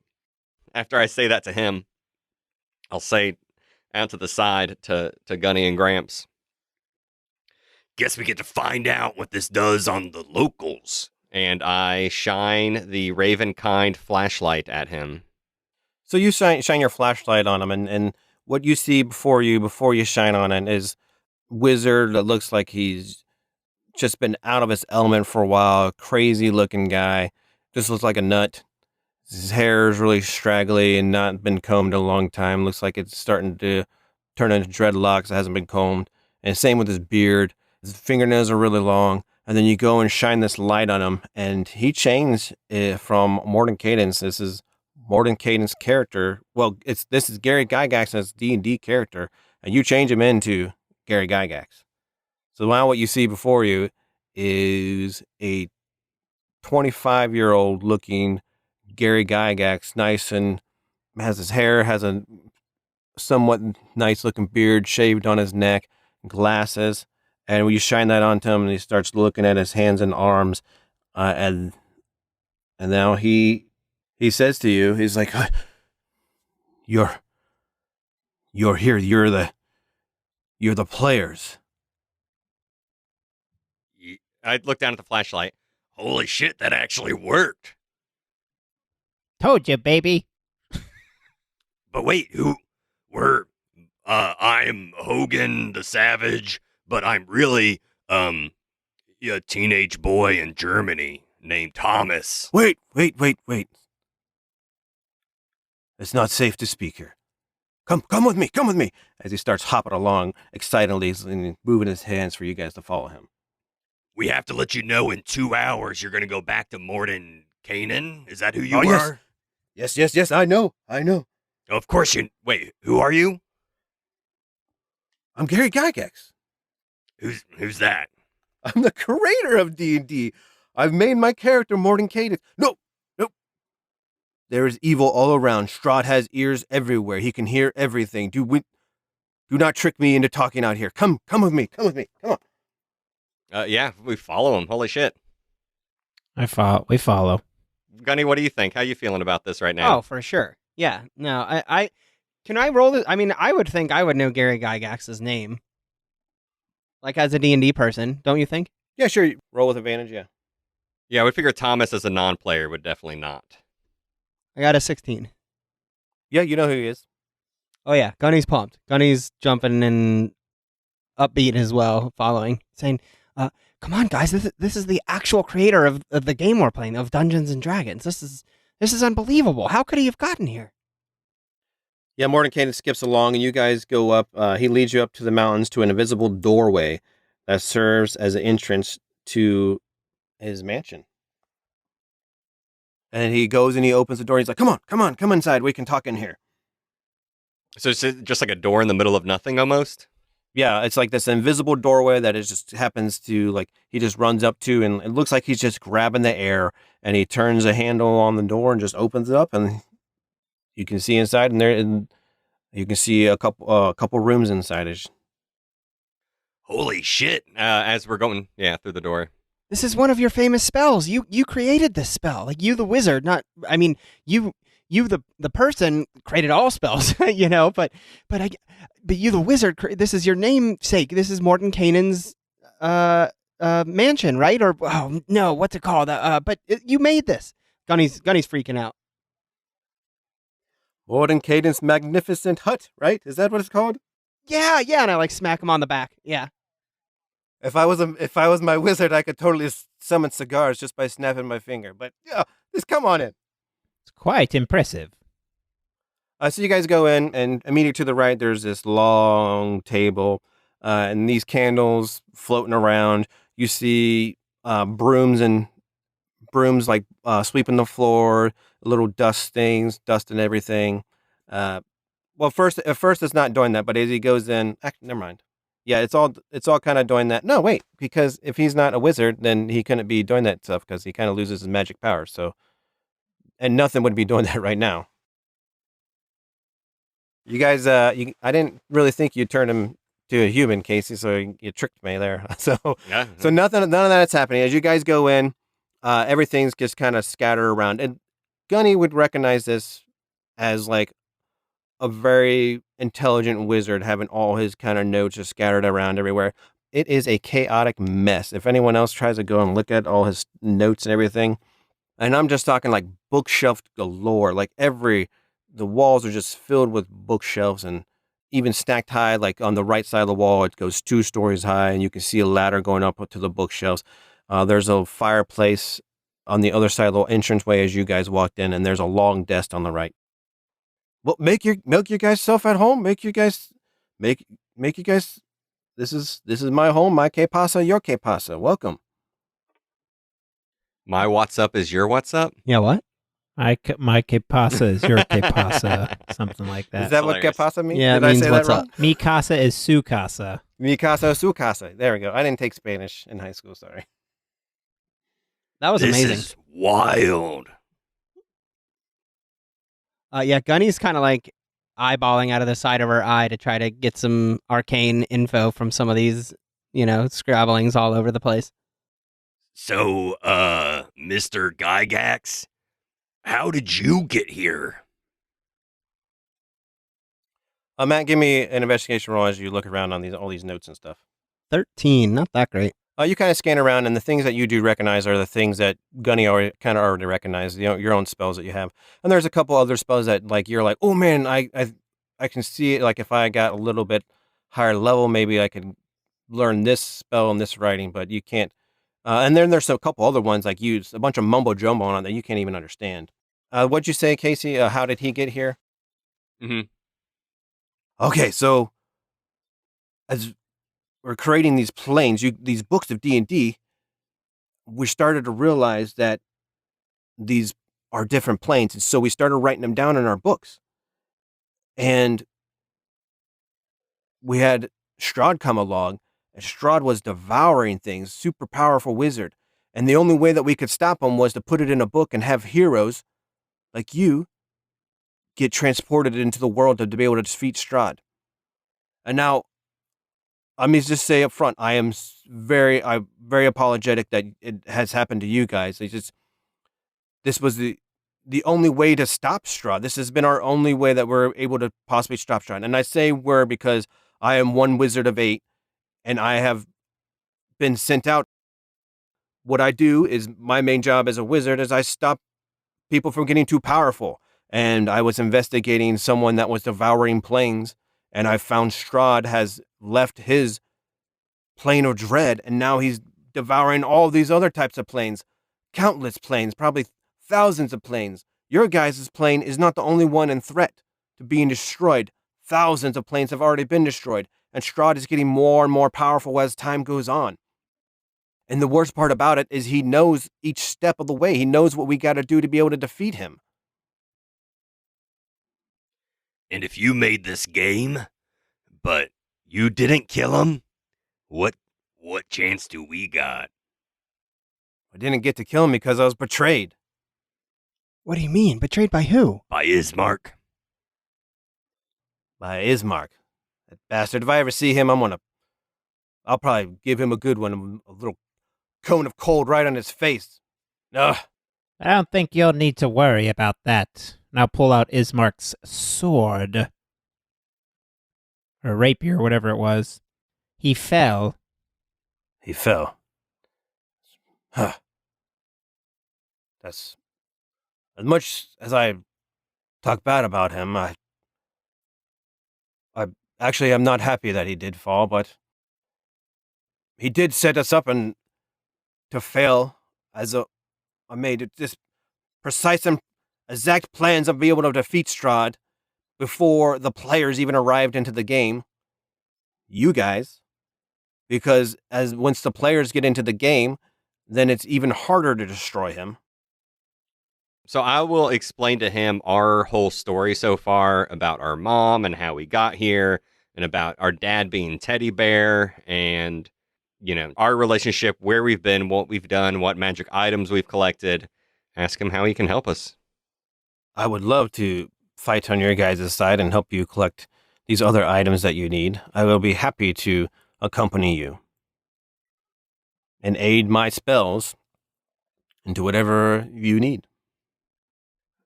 S1: after I say that to him, I'll say out to the side to Gunny and Gramps.
S5: Guess we get to find out what this does on the locals.
S1: And I shine the Ravenkind flashlight at him.
S4: so you shine your flashlight on him, and what you see before you shine on it is wizard that looks like he's just been out of his element for a while. Crazy looking guy, just looks like a nut. His hair is really straggly and not been combed in a long time. Looks like it's starting to turn into dreadlocks. It hasn't been combed. And same with his beard. His fingernails are really long. And then you go and shine this light on him, and he changed from Morden Cadence. This is Morden Cadence's character. Well, this is Gary Gygax's D&D character, and you change him into Gary Gygax. So now what you see before you is a 25-year-old looking Gary Gygax, nice and has his hair, has a somewhat nice looking beard, shaved on his neck, glasses. And when you shine that onto him, and he starts looking at his hands and arms, and now he says to you, he's like, "You're here. You're the players."
S1: I look down at the flashlight.
S5: Holy shit, that actually worked.
S2: Told you, baby.
S5: But wait, I'm Hogan the Savage, but I'm really, a teenage boy in Germany named Thomas.
S4: Wait. It's not safe to speak here. Come with me. As he starts hopping along excitedly and moving his hands for you guys to follow him.
S5: We have to let you know in 2 hours you're going to go back to Morden Canaan. Is that who you
S4: Oh, yes.
S5: are?
S4: Yes, I know.
S5: Of course wait, who are you?
S4: I'm Gary Gygax.
S5: Who's that?
S4: I'm the creator of D&D. I've made my character Morden Cadence. No. There is evil all around. Strahd has ears everywhere. He can hear everything. Do not trick me into talking out here. Come with me. Come on.
S1: Yeah, we follow him. Holy shit.
S2: We follow.
S1: Gunny, what do you think? How you feeling about this right now?
S3: Oh, for sure. Yeah. No, I can I roll this? I mean, I would think I would know Gary Gygax's name, like as a D&D person, don't you think?
S4: Yeah, sure. Roll with advantage. Yeah.
S1: Yeah, I would figure Thomas as a non-player would definitely not.
S3: I got a 16.
S4: Yeah, you know who he is.
S3: Oh yeah, Gunny's pumped. Gunny's jumping and upbeat as well, following, saying, "Come on, guys! This is the actual creator of the game we're playing, of Dungeons and Dragons. This is unbelievable. How could he have gotten here?"
S4: Yeah, Mordenkainen skips along, and you guys go up. He leads you up to the mountains to an invisible doorway that serves as an entrance to his mansion. And he goes and he opens the door. He's like, come inside. We can talk in here.
S1: So it's just like a door in the middle of nothing almost?
S4: Yeah, it's like this invisible doorway that it just happens to, like, he just runs up to, and it looks like he's just grabbing the air, and he turns a handle on the door and just opens it up, and you can see inside, and you can see a couple rooms inside.
S5: Holy shit.
S1: As we're going, through the door.
S3: This is one of your famous spells. You created this spell. Like, you the wizard, not, I mean, you the person created all spells, but you the wizard, this is your namesake. This is Mordenkainen's mansion, right? Or, oh no, what's it called? But you made this. Gunny's freaking out.
S4: Mordenkainen's magnificent hut, right? Is that what it's called?
S3: Yeah, and I like smack him on the back. Yeah.
S4: If I was my wizard, I could totally summon cigars just by snapping my finger. But yeah, just come on in.
S2: It's quite impressive.
S4: So you guys go in, and immediately to the right, there's this long table, and these candles floating around. You see brooms like sweeping the floor, little dust and everything. Well, at first it's not doing that, but as he goes in, never mind. Yeah, it's all kind of doing that. No, wait, because if he's not a wizard, then he couldn't be doing that stuff because he kind of loses his magic powers. So, and nothing would be doing that right now. You guys, I didn't really think you'd turn him to a human, Casey. So you tricked me there. So none of that's happening. As you guys go in, everything's just kind of scattered around, and Gunny would recognize this as like a very intelligent wizard having all his kind of notes just scattered around everywhere. It is a chaotic mess. If anyone else tries to go and look at all his notes and everything, and I'm just talking like bookshelf galore, like the walls are just filled with bookshelves, and even stacked high, like on the right side of the wall, it goes 2 stories high, and you can see a ladder going up to the bookshelves. There's a fireplace on the other side of the entranceway as you guys walked in, and there's a long desk on the right. Well, make your guys self at home. Make you guys. This is my home, my que pasa, your que pasa. Welcome.
S1: My what's up is your what's up?
S3: Yeah, what?
S2: My que pasa is your que pasa. Something like that.
S4: Is that what que pasa means?
S3: Yeah,
S4: Did
S3: it means
S4: I say
S3: what's
S4: that wrong?
S3: up.
S2: Mi casa is su casa.
S4: Mi casa, su casa. There we go. I didn't take Spanish in high school. Sorry.
S3: That was
S5: This
S3: amazing.
S5: is wild.
S3: Yeah, Gunny's kind of like eyeballing out of the side of her eye to try to get some arcane info from some of these, scrabblings all over the place.
S5: So, Mr. Gygax, how did you get here?
S4: Matt, give me an investigation roll as you look around on all these notes and stuff.
S3: 13, not that great.
S4: You kind of scan around, and the things that you do recognize are the things that Gunny already recognized, your own spells that you have. And there's a couple other spells that, like, you're like, oh man, I can see it. Like, if I got a little bit higher level, maybe I could learn this spell and this writing, but you can't. And then there's a couple other ones, like a bunch of mumbo jumbo on it that you can't even understand. What'd you say, Casey? How did he get here?
S1: Mm-hmm.
S4: Okay, so as we're creating these planes, these books of D&D, we started to realize that these are different planes, and so we started writing them down in our books. And we had Strahd come along, and Strahd was devouring things, super powerful wizard. And the only way that we could stop him was to put it in a book and have heroes like you get transported into the world to be able to defeat Strahd. And now Let me just say up front, I'm very apologetic that it has happened to you guys. This was the only way to stop Strahd. This has been our only way that we're able to possibly stop Strahd. And I say we're because I am one wizard of 8, and I have been sent out. What I do is my main job as a wizard is I stop people from getting too powerful. And I was investigating someone that was devouring planes, and I found Strahd has left his plane of dread, and now he's devouring all these other types of planes, countless planes, probably thousands of planes. Your guys' plane is not the only one in threat to being destroyed. Thousands of planes have already been destroyed, and Strahd is getting more and more powerful as time goes on. And the worst part about it is he knows each step of the way. He knows what we got to do to be able to defeat him.
S5: And if you made this game, but you didn't kill him, what chance do we got?
S4: I didn't get to kill him because I was betrayed.
S3: What do you mean? Betrayed by who?
S5: By Ismark.
S4: By Ismark. That bastard. If I ever see him, I'll probably give him a good one, a little cone of cold right on his face. Ugh.
S2: I don't think you'll need to worry about that. Now pull out Ismark's sword. Or rapier, whatever it was. He fell.
S4: He fell. Huh. That's... As much as I talk bad about him, I actually am not happy that he did fall, but he did set us up to fail as I made this precise and exact plans of being able to defeat Strahd before the players even arrived into the game. You guys. Because once the players get into the game, then it's even harder to destroy him.
S1: So I will explain to him our whole story so far about our mom and how we got here, and about our dad being Teddy Bear, and, our relationship, where we've been, what we've done, what magic items we've collected. Ask him how he can help us.
S4: I would love to fight on your guys' side and help you collect these other items that you need. I will be happy to accompany you and aid my spells into whatever you need.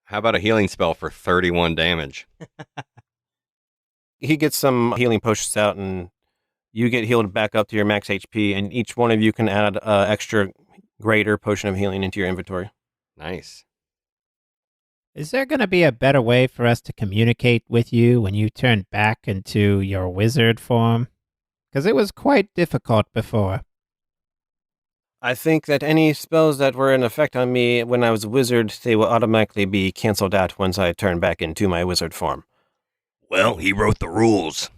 S1: How about a healing spell for 31 damage?
S4: He gets some healing potions out, and you get healed back up to your max HP, and each one of you can add an extra greater potion of healing into your inventory.
S1: Nice.
S2: Is there going to be a better way for us to communicate with you when you turn back into your wizard form? Because it was quite difficult before.
S4: I think that any spells that were in effect on me when I was a wizard, they will automatically be canceled out once I turn back into my wizard form.
S5: Well, he wrote the rules.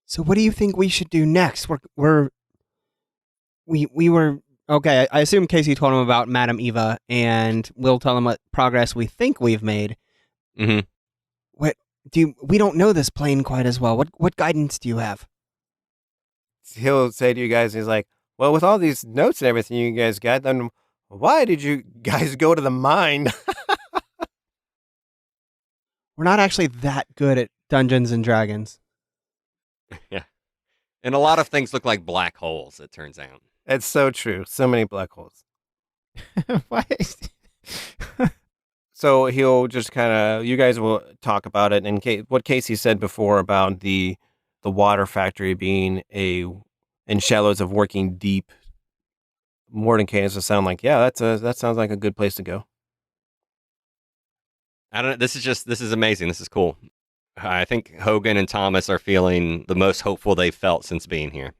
S3: So what do you think we should do next? We were okay. I assume Casey told him about Madame Eva, and we'll tell him what progress we think we've made.
S1: Mm-hmm.
S3: We don't know this plane quite as well. What guidance do you have?
S4: He'll say to you guys, he's like, well, with all these notes and everything you guys got, then why did you guys go to the mine?
S3: We're not actually that good at Dungeons and Dragons.
S1: Yeah. And a lot of things look like black holes, it turns out.
S4: It's so true. So many black holes.
S2: What?
S4: So he'll just kind of, you guys will talk about it. And what Casey said before about the water factory being in shallows of working deep, Mordecai to sound like, yeah, that sounds like a good place to go.
S1: I don't know. This is amazing. This is cool. I think Hogan and Thomas are feeling the most hopeful they've felt since being here.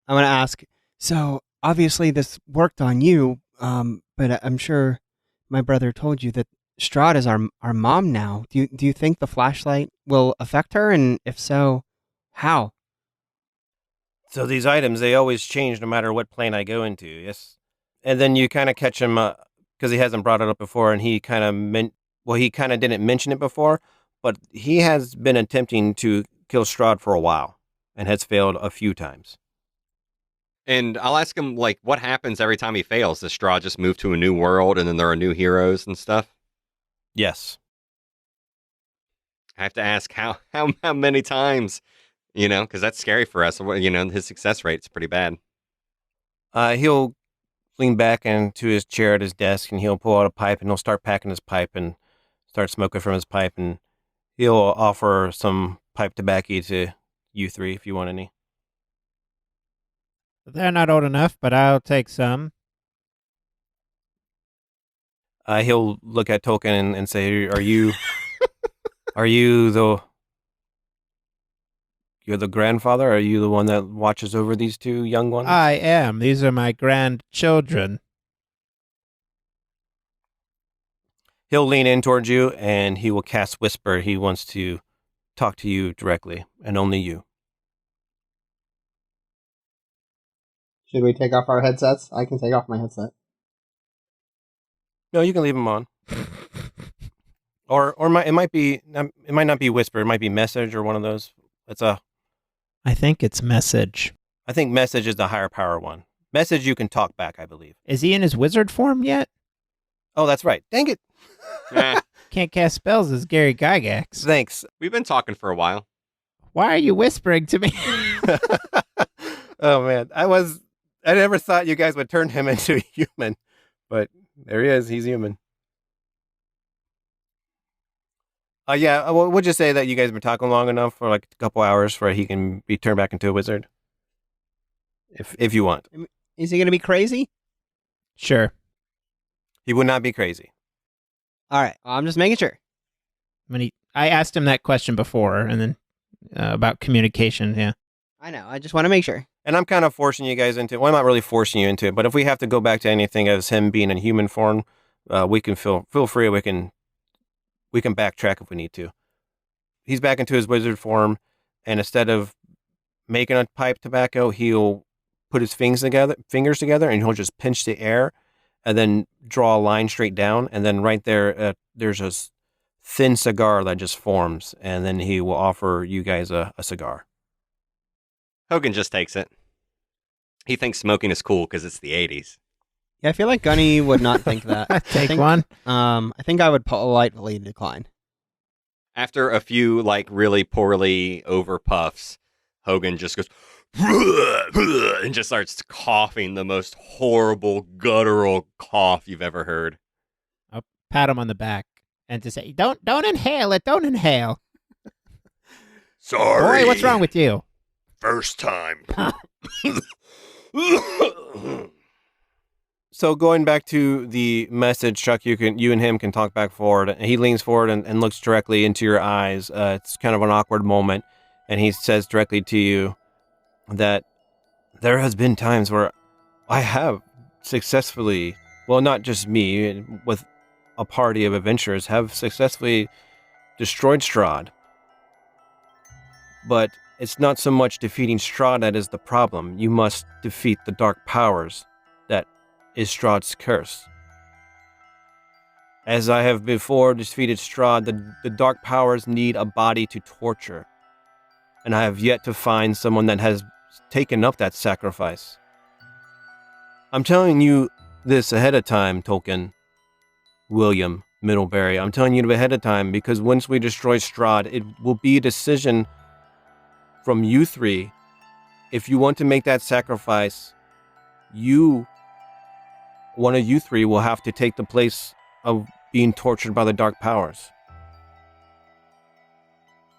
S3: I'm going to ask, so obviously this worked on you, but I'm sure my brother told you that Strahd is our mom now. Do you think the flashlight will affect her? And if so, how?
S4: So these items, they always change no matter what plane I go into, yes? And then you kind of catch him, because he hasn't brought it up before, and he kind of didn't mention it before, but he has been attempting to kill Strahd for a while, and has failed a few times.
S1: And I'll ask him, like, what happens every time he fails? Does Strahd just move to a new world, and then there are new heroes and stuff?
S4: Yes.
S1: I have to ask how many times Because that's scary for us. His success rate's pretty bad.
S4: He'll lean back into his chair at his desk, and he'll pull out a pipe, and he'll start packing his pipe and start smoking from his pipe, and he'll offer some pipe tobacco to you three if you want any.
S2: They're not old enough, but I'll take some.
S4: He'll look at Tolkien and say, "Are you, you're the grandfather? Are you the one that watches over these two young ones?"
S2: I am. These are my grandchildren.
S4: He'll lean in towards you, and he will cast Whisper. He wants to talk to you directly, and only you.
S3: Should we take off our headsets? I can take off my headset.
S4: No, you can leave them on. Or it might not be Whisper. It might be Message or one of those.
S2: I think it's Message.
S4: I think Message is the higher power one. Message, you can talk back, I believe.
S2: Is he in his wizard form yet?
S4: Oh, that's right. Dang it.
S2: Can't cast spells as Gary Gygax.
S4: Thanks.
S1: We've been talking for a while.
S2: Why are you whispering to me?
S4: Oh, man. I never thought you guys would turn him into a human, but there he is. He's human. Yeah, we'll just say that you guys have been talking long enough for like a couple hours for he can be turned back into a wizard. If you want.
S3: Is he going to be crazy?
S2: Sure.
S4: He would not be crazy.
S3: All right. I'm just making sure.
S2: I asked him that question before, and then about communication, yeah.
S3: I know. I just want to make sure.
S4: And I'm kind of forcing you guys into it. Well, I'm not really forcing you into it, but if we have to go back to anything as him being in human form, we can feel free. We can backtrack if we need to. He's back into his wizard form, and instead of making a pipe tobacco, he'll put his fingers together, and he'll just pinch the air, and then draw a line straight down, and then right there, there's a thin cigar that just forms, and then he will offer you guys a cigar.
S1: Hogan just takes it. He thinks smoking is cool because it's the 80s.
S3: Yeah, I feel like Gunny would not think that.
S2: Take one.
S3: I think I would politely decline.
S1: After a few, really poorly over puffs, Hogan just goes, and just starts coughing the most horrible, guttural cough you've ever heard.
S2: I'll pat him on the back and to say, don't inhale it, don't inhale.
S5: Sorry.
S2: Boy, what's wrong with you?
S5: First time.
S4: So going back to the message, Chuck, you and him can talk back forward. And he leans forward and looks directly into your eyes. It's kind of an awkward moment. And he says directly to you that there has been times where I have successfully, well, not just me, with a party of adventurers, have successfully destroyed Strahd. But it's not so much defeating Strahd that is the problem. You must defeat the dark powers that is Strahd's curse. As I have before defeated Strahd, the dark powers need a body to torture. And I have yet to find someone that has taken up that sacrifice. I'm telling you this ahead of time, Tolkien, William, Middlebury. I'm telling you ahead of time because once we destroy Strahd, it will be a decision from you three. If you want to make that sacrifice, one of you three will have to take the place of being tortured by the dark powers.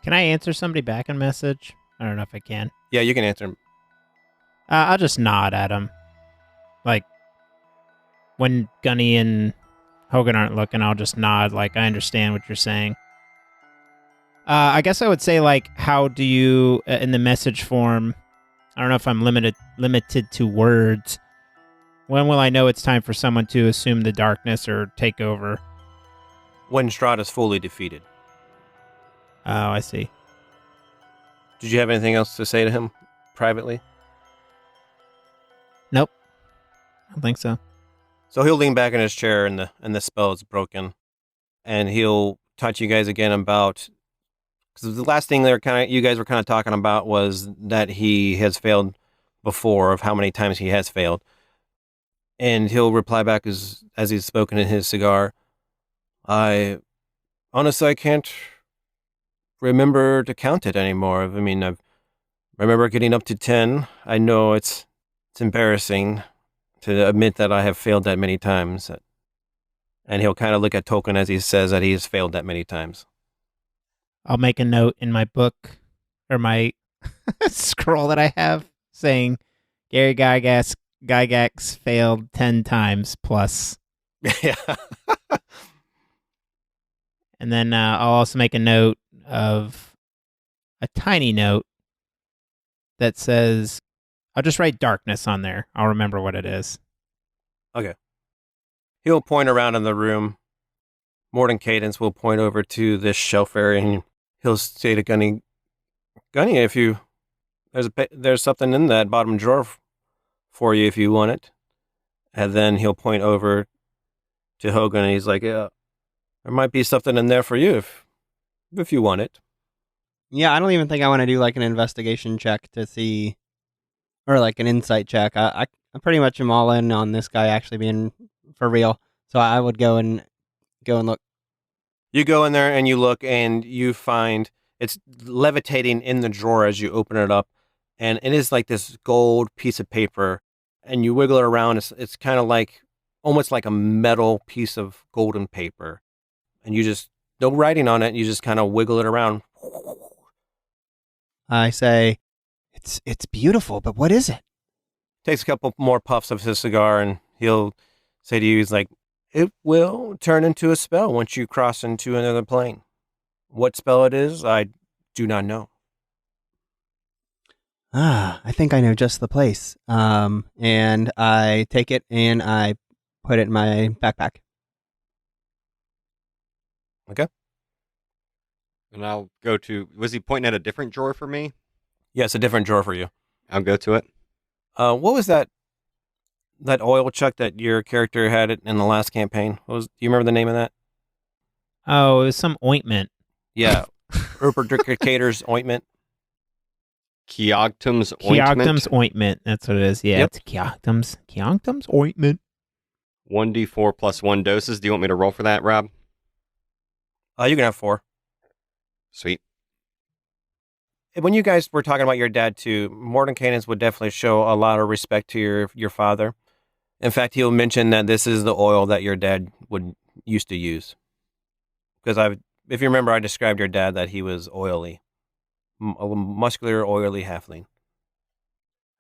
S2: Can I answer somebody back in message? I don't know if I can.
S4: Yeah, you can answer him.
S2: I'll just nod at him. Like, when Gunny and Hogan aren't looking, I'll just nod like, I understand what you're saying. I guess I would say, how do you, in the message form, I don't know if I'm limited to words. When will I know it's time for someone to assume the darkness or take over?
S4: When Strahd is fully defeated.
S2: Oh, I see.
S4: Did you have anything else to say to him privately?
S2: Nope. I don't think so.
S4: So he'll lean back in his chair and the spell is broken. And he'll talk to you guys again about, because the last thing you guys were kind of talking about was that he has failed before, of how many times he has failed. And he'll reply back as he's spoken in his cigar. I can't remember to count it anymore. I mean, Remember getting up to 10? I know it's embarrassing to admit that I have failed that many times. And he'll kind of look at Tolkien as he says that he has failed that many times.
S2: I'll make a note in my book or my scroll that I have saying Gary Gygax failed 10 times plus.
S4: Yeah.
S2: And then I'll also make a note of a tiny note that says, I'll just write darkness on there. I'll remember what it is.
S4: Okay. He'll point around in the room. Morton Cadence will point over to this shelf area and he'll say to Gunny, if you, there's something in that bottom drawer for you if you want it. And then he'll point over to Hogan and he's like, yeah, there might be something in there for you if you want it.
S3: Yeah, I don't even think I want to do like an investigation check to see, or like an insight check. I pretty much am all in on this guy actually being for real. So I would go and look.
S4: You go in there and you look and you find it's levitating in the drawer as you open it up. And it is like this gold piece of paper and you wiggle it around. It's kind of like, almost like a metal piece of golden paper. And you just, no writing on it. You just kind of wiggle it around.
S3: I say, it's beautiful, but what is it?
S4: Takes a couple more puffs of his cigar and he'll say to you, he's like, it will turn into a spell once you cross into another plane. What spell it is, I do not know.
S3: I think I know just the place. And I take it and I put it in my backpack.
S4: Okay.
S1: And I'll go to, was he pointing at a different drawer for me?
S4: Yeah, it's a different drawer for you.
S1: I'll go to it.
S4: What was that oil chuck that your character had it in the last campaign? Do you remember the name of that?
S2: Oh, it was some ointment.
S4: Yeah. Rupertricator's ointment.
S1: Keogtum's ointment.
S2: Keogtum's ointment. That's what it is. Yeah,
S4: Yep.
S2: it's Keogtum's ointment.
S1: 1d4 plus 1 doses. Do you want me to roll for that, Rob?
S4: You can have 4.
S1: Sweet.
S4: When you guys were talking about your dad too, Morton Cadence would definitely show a lot of respect to your father. In fact, he'll mention that this is the oil that your dad used to use. Because if you remember, I described your dad that he was oily, a muscular, oily halfling.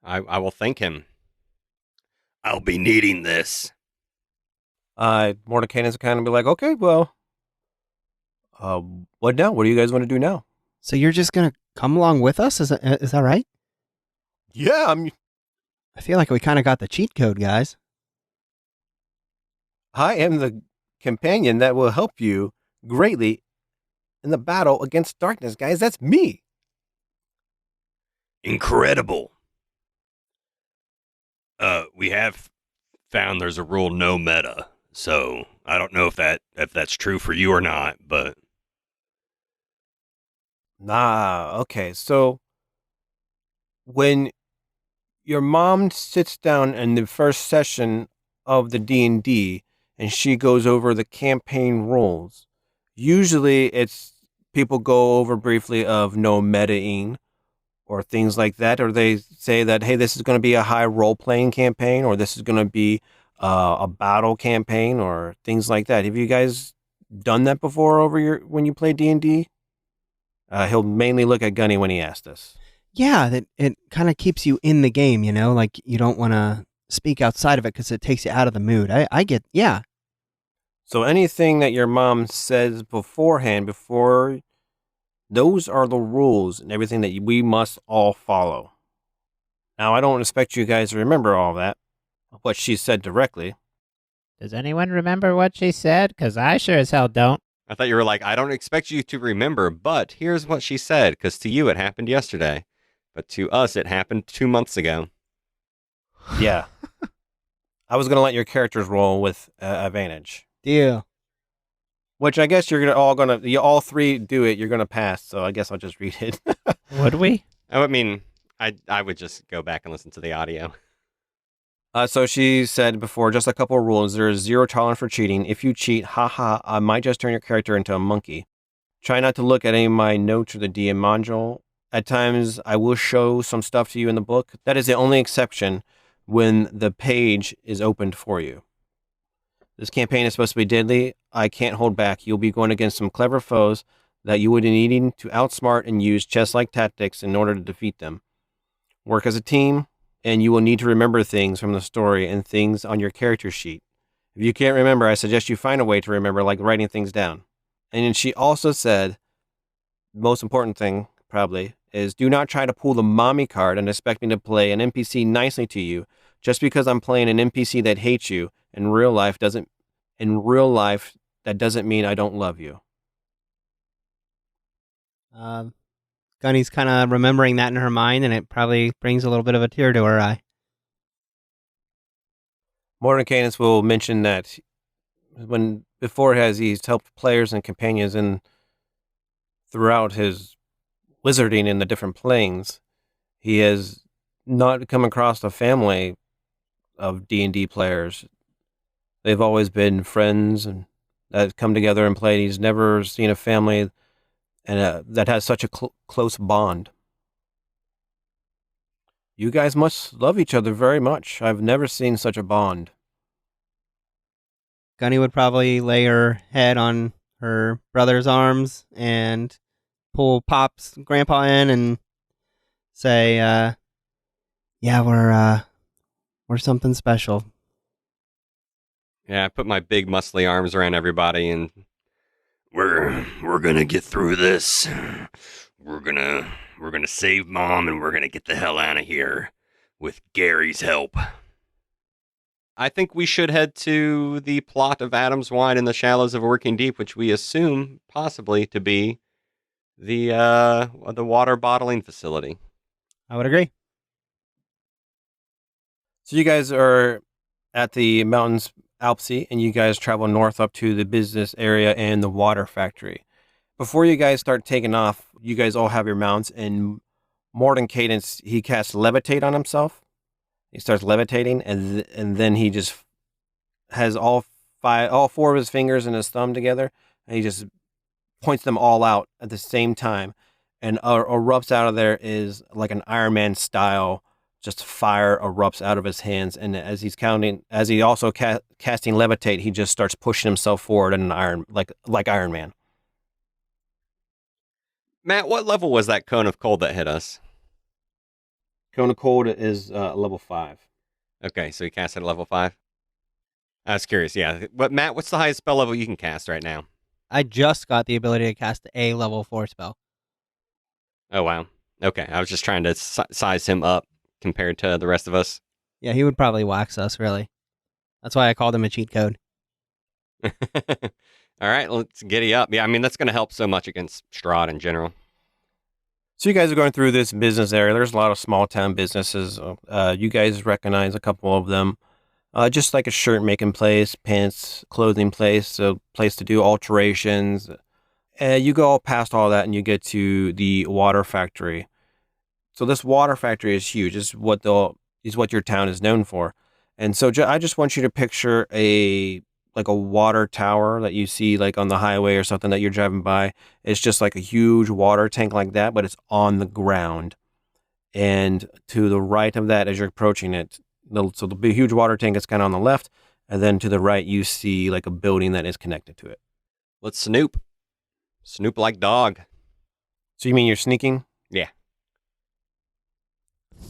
S1: I will thank him.
S5: I'll be needing this.
S4: Morton Cadence would kind of be like, okay, well, what now? What do you guys want to do now?
S3: So you're just going to come along with us? Is that right?
S4: Yeah,
S3: I feel like we kind of got the cheat code, guys.
S4: I am the companion that will help you greatly in the battle against darkness, guys. That's me.
S5: Incredible. We have found there's a rule no meta, so I don't know if that's true for you or not, but
S4: Okay. So when your mom sits down in the first session of the D&D and she goes over the campaign rules, usually it's people go over briefly of no metaing or things like that, or they say that, hey, this is going to be a high role-playing campaign, or this is going to be a battle campaign, or things like that. Have you guys done that before when you play D&D? He'll mainly look at Gunny when he asked us.
S3: Yeah, that it kind of keeps you in the game, like you don't want to speak outside of it because it takes you out of the mood. I get, yeah.
S4: So anything that your mom says beforehand, those are the rules and everything that we must all follow. Now, I don't expect you guys to remember all that, what she said directly.
S2: Does anyone remember what she said? Because I sure as hell don't.
S1: I thought you were like, I don't expect you to remember, but here's what she said, because to you it happened yesterday, but to us it happened 2 months ago.
S4: Yeah. I was going to let your characters roll with advantage.
S3: Deal.
S4: Which I guess you all three do it, you're going to pass, so I guess I'll just read it.
S2: Would we?
S1: I mean, I would just go back and listen to the audio.
S4: So she said before, just a couple of rules. There is 0 tolerance for cheating. If you cheat, I might just turn your character into a monkey. Try not to look at any of my notes or the DM module At times, I will show some stuff to you in the book. That is the only exception when the page is opened for you. This campaign is supposed to be deadly. I can't hold back. You'll be going against some clever foes that you will be needing to outsmart and use chess-like tactics in order to defeat them. Work as a team, and you will need to remember things from the story and things on your character sheet. If you can't remember, I suggest you find a way to remember, like writing things down. And then she also said, most important thing, probably, is do not try to pull the mommy card and expect me to play an NPC nicely to you. Just because I'm playing an NPC that hates you in real life, that doesn't mean I don't love you.
S3: Gunny's kind of remembering that in her mind, and it probably brings a little bit of a tear to her eye.
S4: Morton Cadence will mention that he's helped players and companions and throughout his wizarding in the different planes, he has not come across a family of D&D players. They've always been friends and that come together and play. He's never seen a family and that has such a close bond. You guys must love each other very much. I've never seen such a bond.
S3: Gunny would probably lay her head on her brother's arms and pull Pop's grandpa in and say, yeah, we're something special.
S1: Yeah, I put my big muscly arms around everybody and
S5: We're gonna get through this. We're gonna save Mom, and we're gonna get the hell out of here with Gary's help.
S1: I think we should head to the plot of Adam's Wine in the Shallows of Working Deep, which we assume possibly to be the water bottling facility.
S3: I would agree.
S4: So you guys are at the mountains Alpsy, and you guys travel north up to the business area and the water factory. Before you guys start taking off, you guys all have your mounts, and Morton Cadence, he casts Levitate on himself. He starts levitating, and then he just has all four of his fingers and his thumb together, and he just points them all out at the same time, and erupts out of there is like an Iron Man style. Just fire erupts out of his hands, and as he also casting Levitate, he just starts pushing himself forward in an iron, like Iron Man.
S1: Matt, what level was that cone of cold that hit us?
S4: Cone of Cold is level 5.
S1: Okay, so he cast at level 5? I was curious, yeah. Matt, what's the highest spell level you can cast right now?
S3: I just got the ability to cast a level 4 spell.
S1: Oh, wow. Okay, I was just trying to size him up compared to the rest of us.
S3: Yeah, he would probably wax us, really. That's why I called him a cheat code.
S1: All right, let's giddy up. Yeah, I mean, that's going to help so much against Strahd in general.
S4: So you guys are going through this business area. There's a lot of small town businesses. You guys recognize a couple of them. Just like a shirt making place, pants, clothing place, a place to do alterations. You go past all that and you get to the water factory. So this water factory is huge. It's what your town is known for. And so I just want you to picture a water tower that you see like on the highway or something that you're driving by. It's just like a huge water tank like that, but it's on the ground. And to the right of that, as you're approaching it, so the big huge water tank is kind of on the left, and then to the right you see like a building that is connected to it.
S1: Let's snoop. Snoop like dog.
S4: So you mean you're sneaking?
S1: Yeah.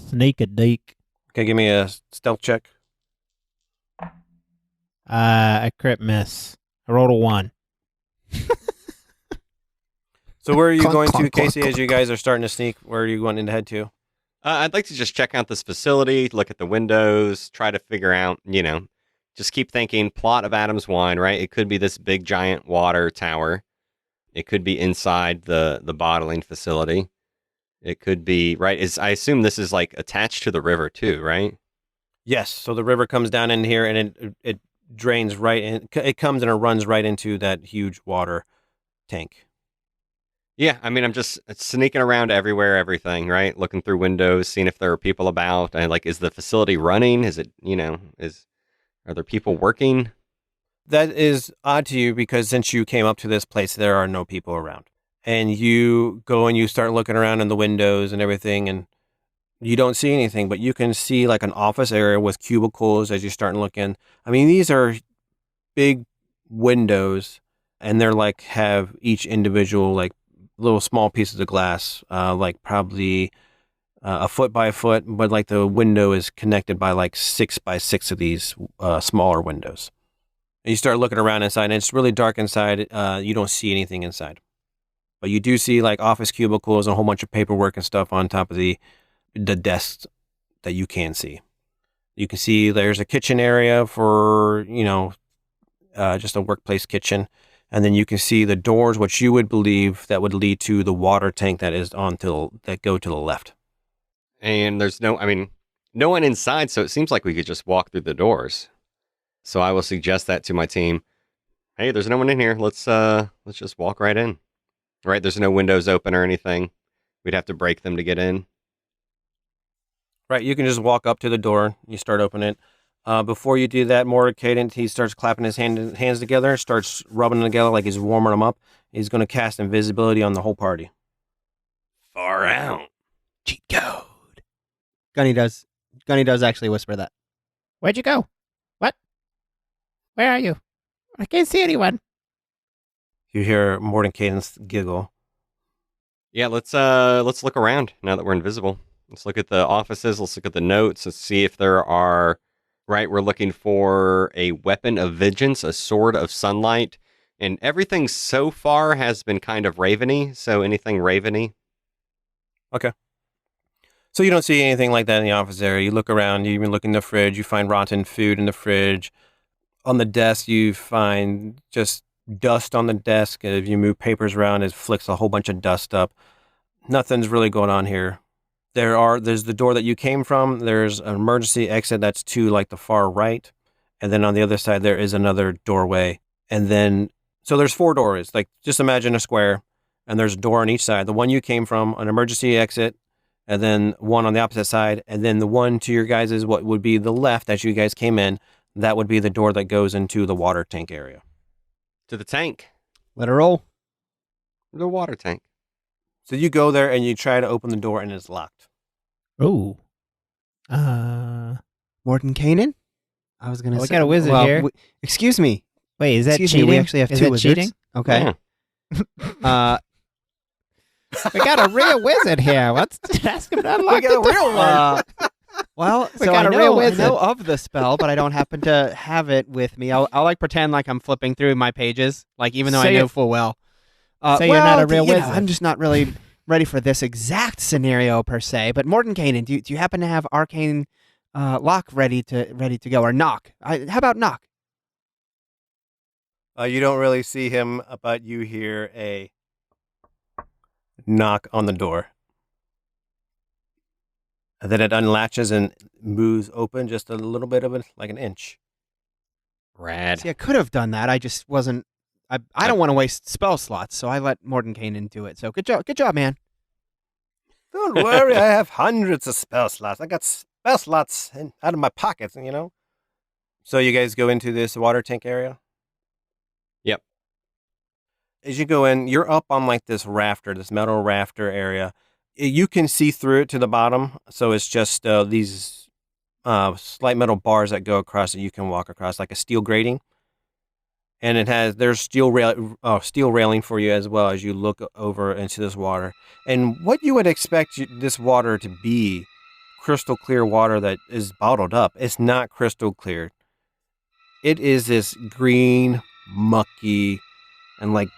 S2: Sneak a deek.
S4: Okay, give me a stealth check.
S2: I crit miss. I rolled a 1.
S4: So where are you
S2: Clunk,
S4: going
S2: clunk,
S4: to, Casey,
S2: clunk.
S4: as you guys are starting to sneak? Where are you wanting to head to?
S1: I'd like to just check out this facility, look at the windows, try to figure out, just keep thinking plot of Adam's Wine, right? It could be this big giant water tower. It could be inside the bottling facility. It could be, right? I assume this is like attached to the river too, right?
S4: Yes. So the river comes down in here and it drains right in. It comes and it runs right into that huge water tank.
S1: Yeah, I mean, I'm just sneaking around everywhere, everything, right? Looking through windows, seeing if there are people about. And is the facility running? Is it, are there people working?
S4: That is odd to you because since you came up to this place, there are no people around. and you go and you start looking around in the windows and everything, and you don't see anything, but you can see like an office area with cubicles as you start looking. I mean, these are big windows, and they're like have each individual like little small pieces of glass, like probably a foot by a foot, but like the window is connected by like 6 by 6 of these smaller windows. And you start looking around inside, and it's really dark inside. You don't see anything inside, but you do see like office cubicles and a whole bunch of paperwork and stuff on top of the desks that you can see. You can see there's a kitchen area for, just a workplace kitchen. And then you can see the doors, which you would believe that would lead to the water tank that is that go to the left.
S1: And there's no one inside, so it seems like we could just walk through the doors. So I will suggest that to my team. Hey, there's no one in here. Let's just walk right in. Right? There's no windows open or anything. We'd have to break them to get in.
S4: Right, you can just walk up to the door. You start opening it. Before you do that, Mordecai, he starts clapping his hands together, starts rubbing them together like he's warming them up. He's going to cast invisibility on the whole party.
S5: Far out.
S3: Cheat code. Gunny does actually whisper that.
S2: Where'd you go? What? Where are you? I can't see anyone.
S4: You hear Mordecai's giggle.
S1: Yeah, let's look around now that we're invisible. Let's look at the offices. Let's look at the notes. Let's see if there are... Right, we're looking for a weapon of vengeance, a sword of sunlight, and everything so far has been kind of raveny, so anything raveny.
S4: Okay. So you don't see anything like that in the office area. You look around, you even look in the fridge, you find rotten food in the fridge. On the desk, you find just dust on the desk. If you move papers around, it flicks a whole bunch of dust up. Nothing's really going on here. There's the door that you came from. There's an emergency exit that's to like the far right. And then on the other side, there is another doorway. And then, so there's 4 doors. Like just imagine a square, and there's a door on each side. The one you came from, an emergency exit, and then one on the opposite side. And then the one to your guys is what would be the left as you guys came in. That would be the door that goes into the water tank area.
S1: To the tank.
S3: Let her roll.
S1: The water tank.
S4: So you go there and you try to open the door and it's locked.
S2: Oh.
S3: Morton Kanan? I was going to
S2: we
S3: say.
S2: got a wizard here.
S3: Excuse me.
S2: Wait, is that
S3: Excuse
S2: cheating?
S3: me, we actually have
S2: is
S3: 2
S2: that
S3: wizards.
S2: cheating?
S3: Okay.
S1: Yeah.
S2: We got a real wizard here. Let's ask him to unlock
S4: We got a real one.
S3: Well,
S2: We
S3: so
S2: got
S3: I
S2: a real
S3: know
S2: wizard.
S3: of the spell, but I don't happen to have it with me. I'll like pretend like I'm flipping through my pages, like even though
S2: So
S3: I know
S2: you're-
S3: full well.
S2: so you're not a real
S3: you know,
S2: wizard.
S3: I'm just not really ready for this exact scenario per se. But Morton Kanan, do you happen to have arcane lock ready to go, or knock? How about knock?
S4: You don't really see him, but you hear a knock on the door. And then it unlatches and moves open just a little bit of it, like an inch.
S1: Rad.
S3: See, I could have done that. I just wasn't. I don't want to waste spell slots, so I let Morton Kanan do it. So good job, man.
S4: Don't worry, I have hundreds of spell slots. I got spell slots out of my pockets, So you guys go into this water tank area?
S1: Yep.
S4: As you go in, you're up on like this rafter, this metal rafter area. You can see through it to the bottom, so it's just these slight metal bars that go across that you can walk across, like a steel grating. And there's steel railing for you as well as you look over into this water. And what you would expect this water to be, crystal clear water that is bottled up, it's not crystal clear. It is this green, mucky, and like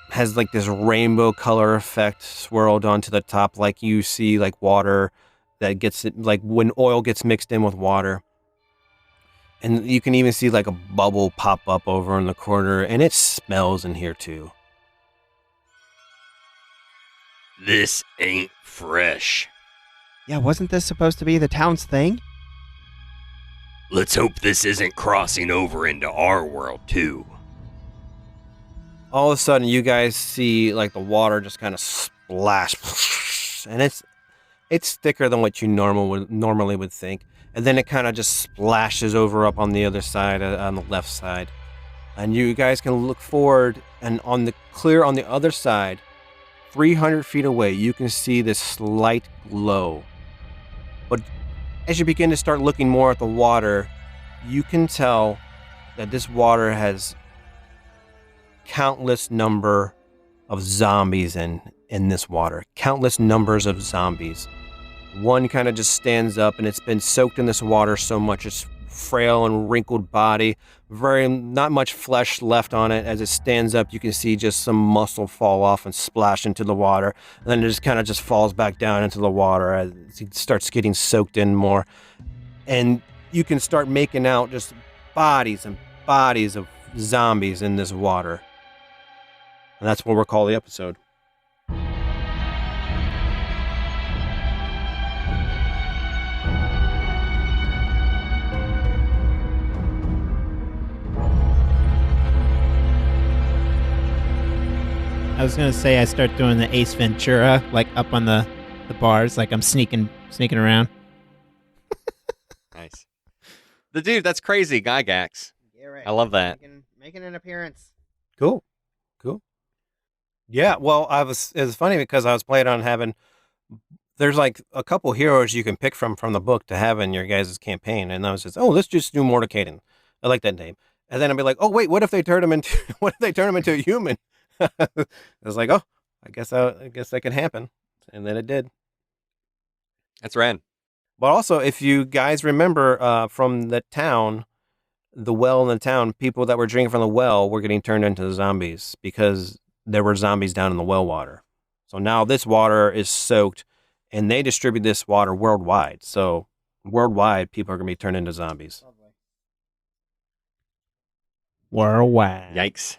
S4: has like this rainbow color effect swirled onto the top, like you see like water that gets like when oil gets mixed in with water. And you can even see like a bubble pop up over in the corner, and it smells in here too.
S5: This ain't fresh.
S3: Yeah, wasn't this supposed to be the town's thing?
S5: Let's hope this isn't crossing over into our world, too.
S4: All of a sudden, you guys see like the water just kind of splash, and it's thicker than what you normally would think. And then it kind of just splashes over up on the other side, on the left side. And you guys can look forward, and on the other side, 300 feet away, you can see this slight glow. But as you begin to start looking more at the water, you can tell that this water has countless number of zombies in this water. Countless numbers of zombies. One kind of just stands up, and it's been soaked in this water so much it's frail and wrinkled body, not much flesh left on it. As it stands up, you can see just some muscle fall off and splash into the water, and then it just kind of just falls back down into the water as it starts getting soaked in more. And you can start making out just bodies and bodies of zombies in this water. And that's what we'll call the episode.
S2: I was gonna say I start doing the Ace Ventura, like up on the bars, like I'm sneaking around.
S1: Nice. The dude, that's crazy, Gygax.
S3: Yeah, right.
S1: I love that.
S3: Making an appearance.
S4: Cool. Yeah, well, it was funny because I was planning on having, there's like a couple heroes you can pick from the book to have in your guys' campaign, and I was just, let's just do Mordekainen. I like that name. And then I'd be like, oh wait, what if they turn him into a human? I was like, I guess that can happen, and then it did.
S1: That's rad.
S4: But also, if you guys remember from the town, the well in the town, people that were drinking from the well were getting turned into zombies because there were zombies down in the well water. So now this water is soaked, and they distribute this water worldwide. So worldwide, people are going to be turned into zombies.
S2: Worldwide.
S1: Yikes.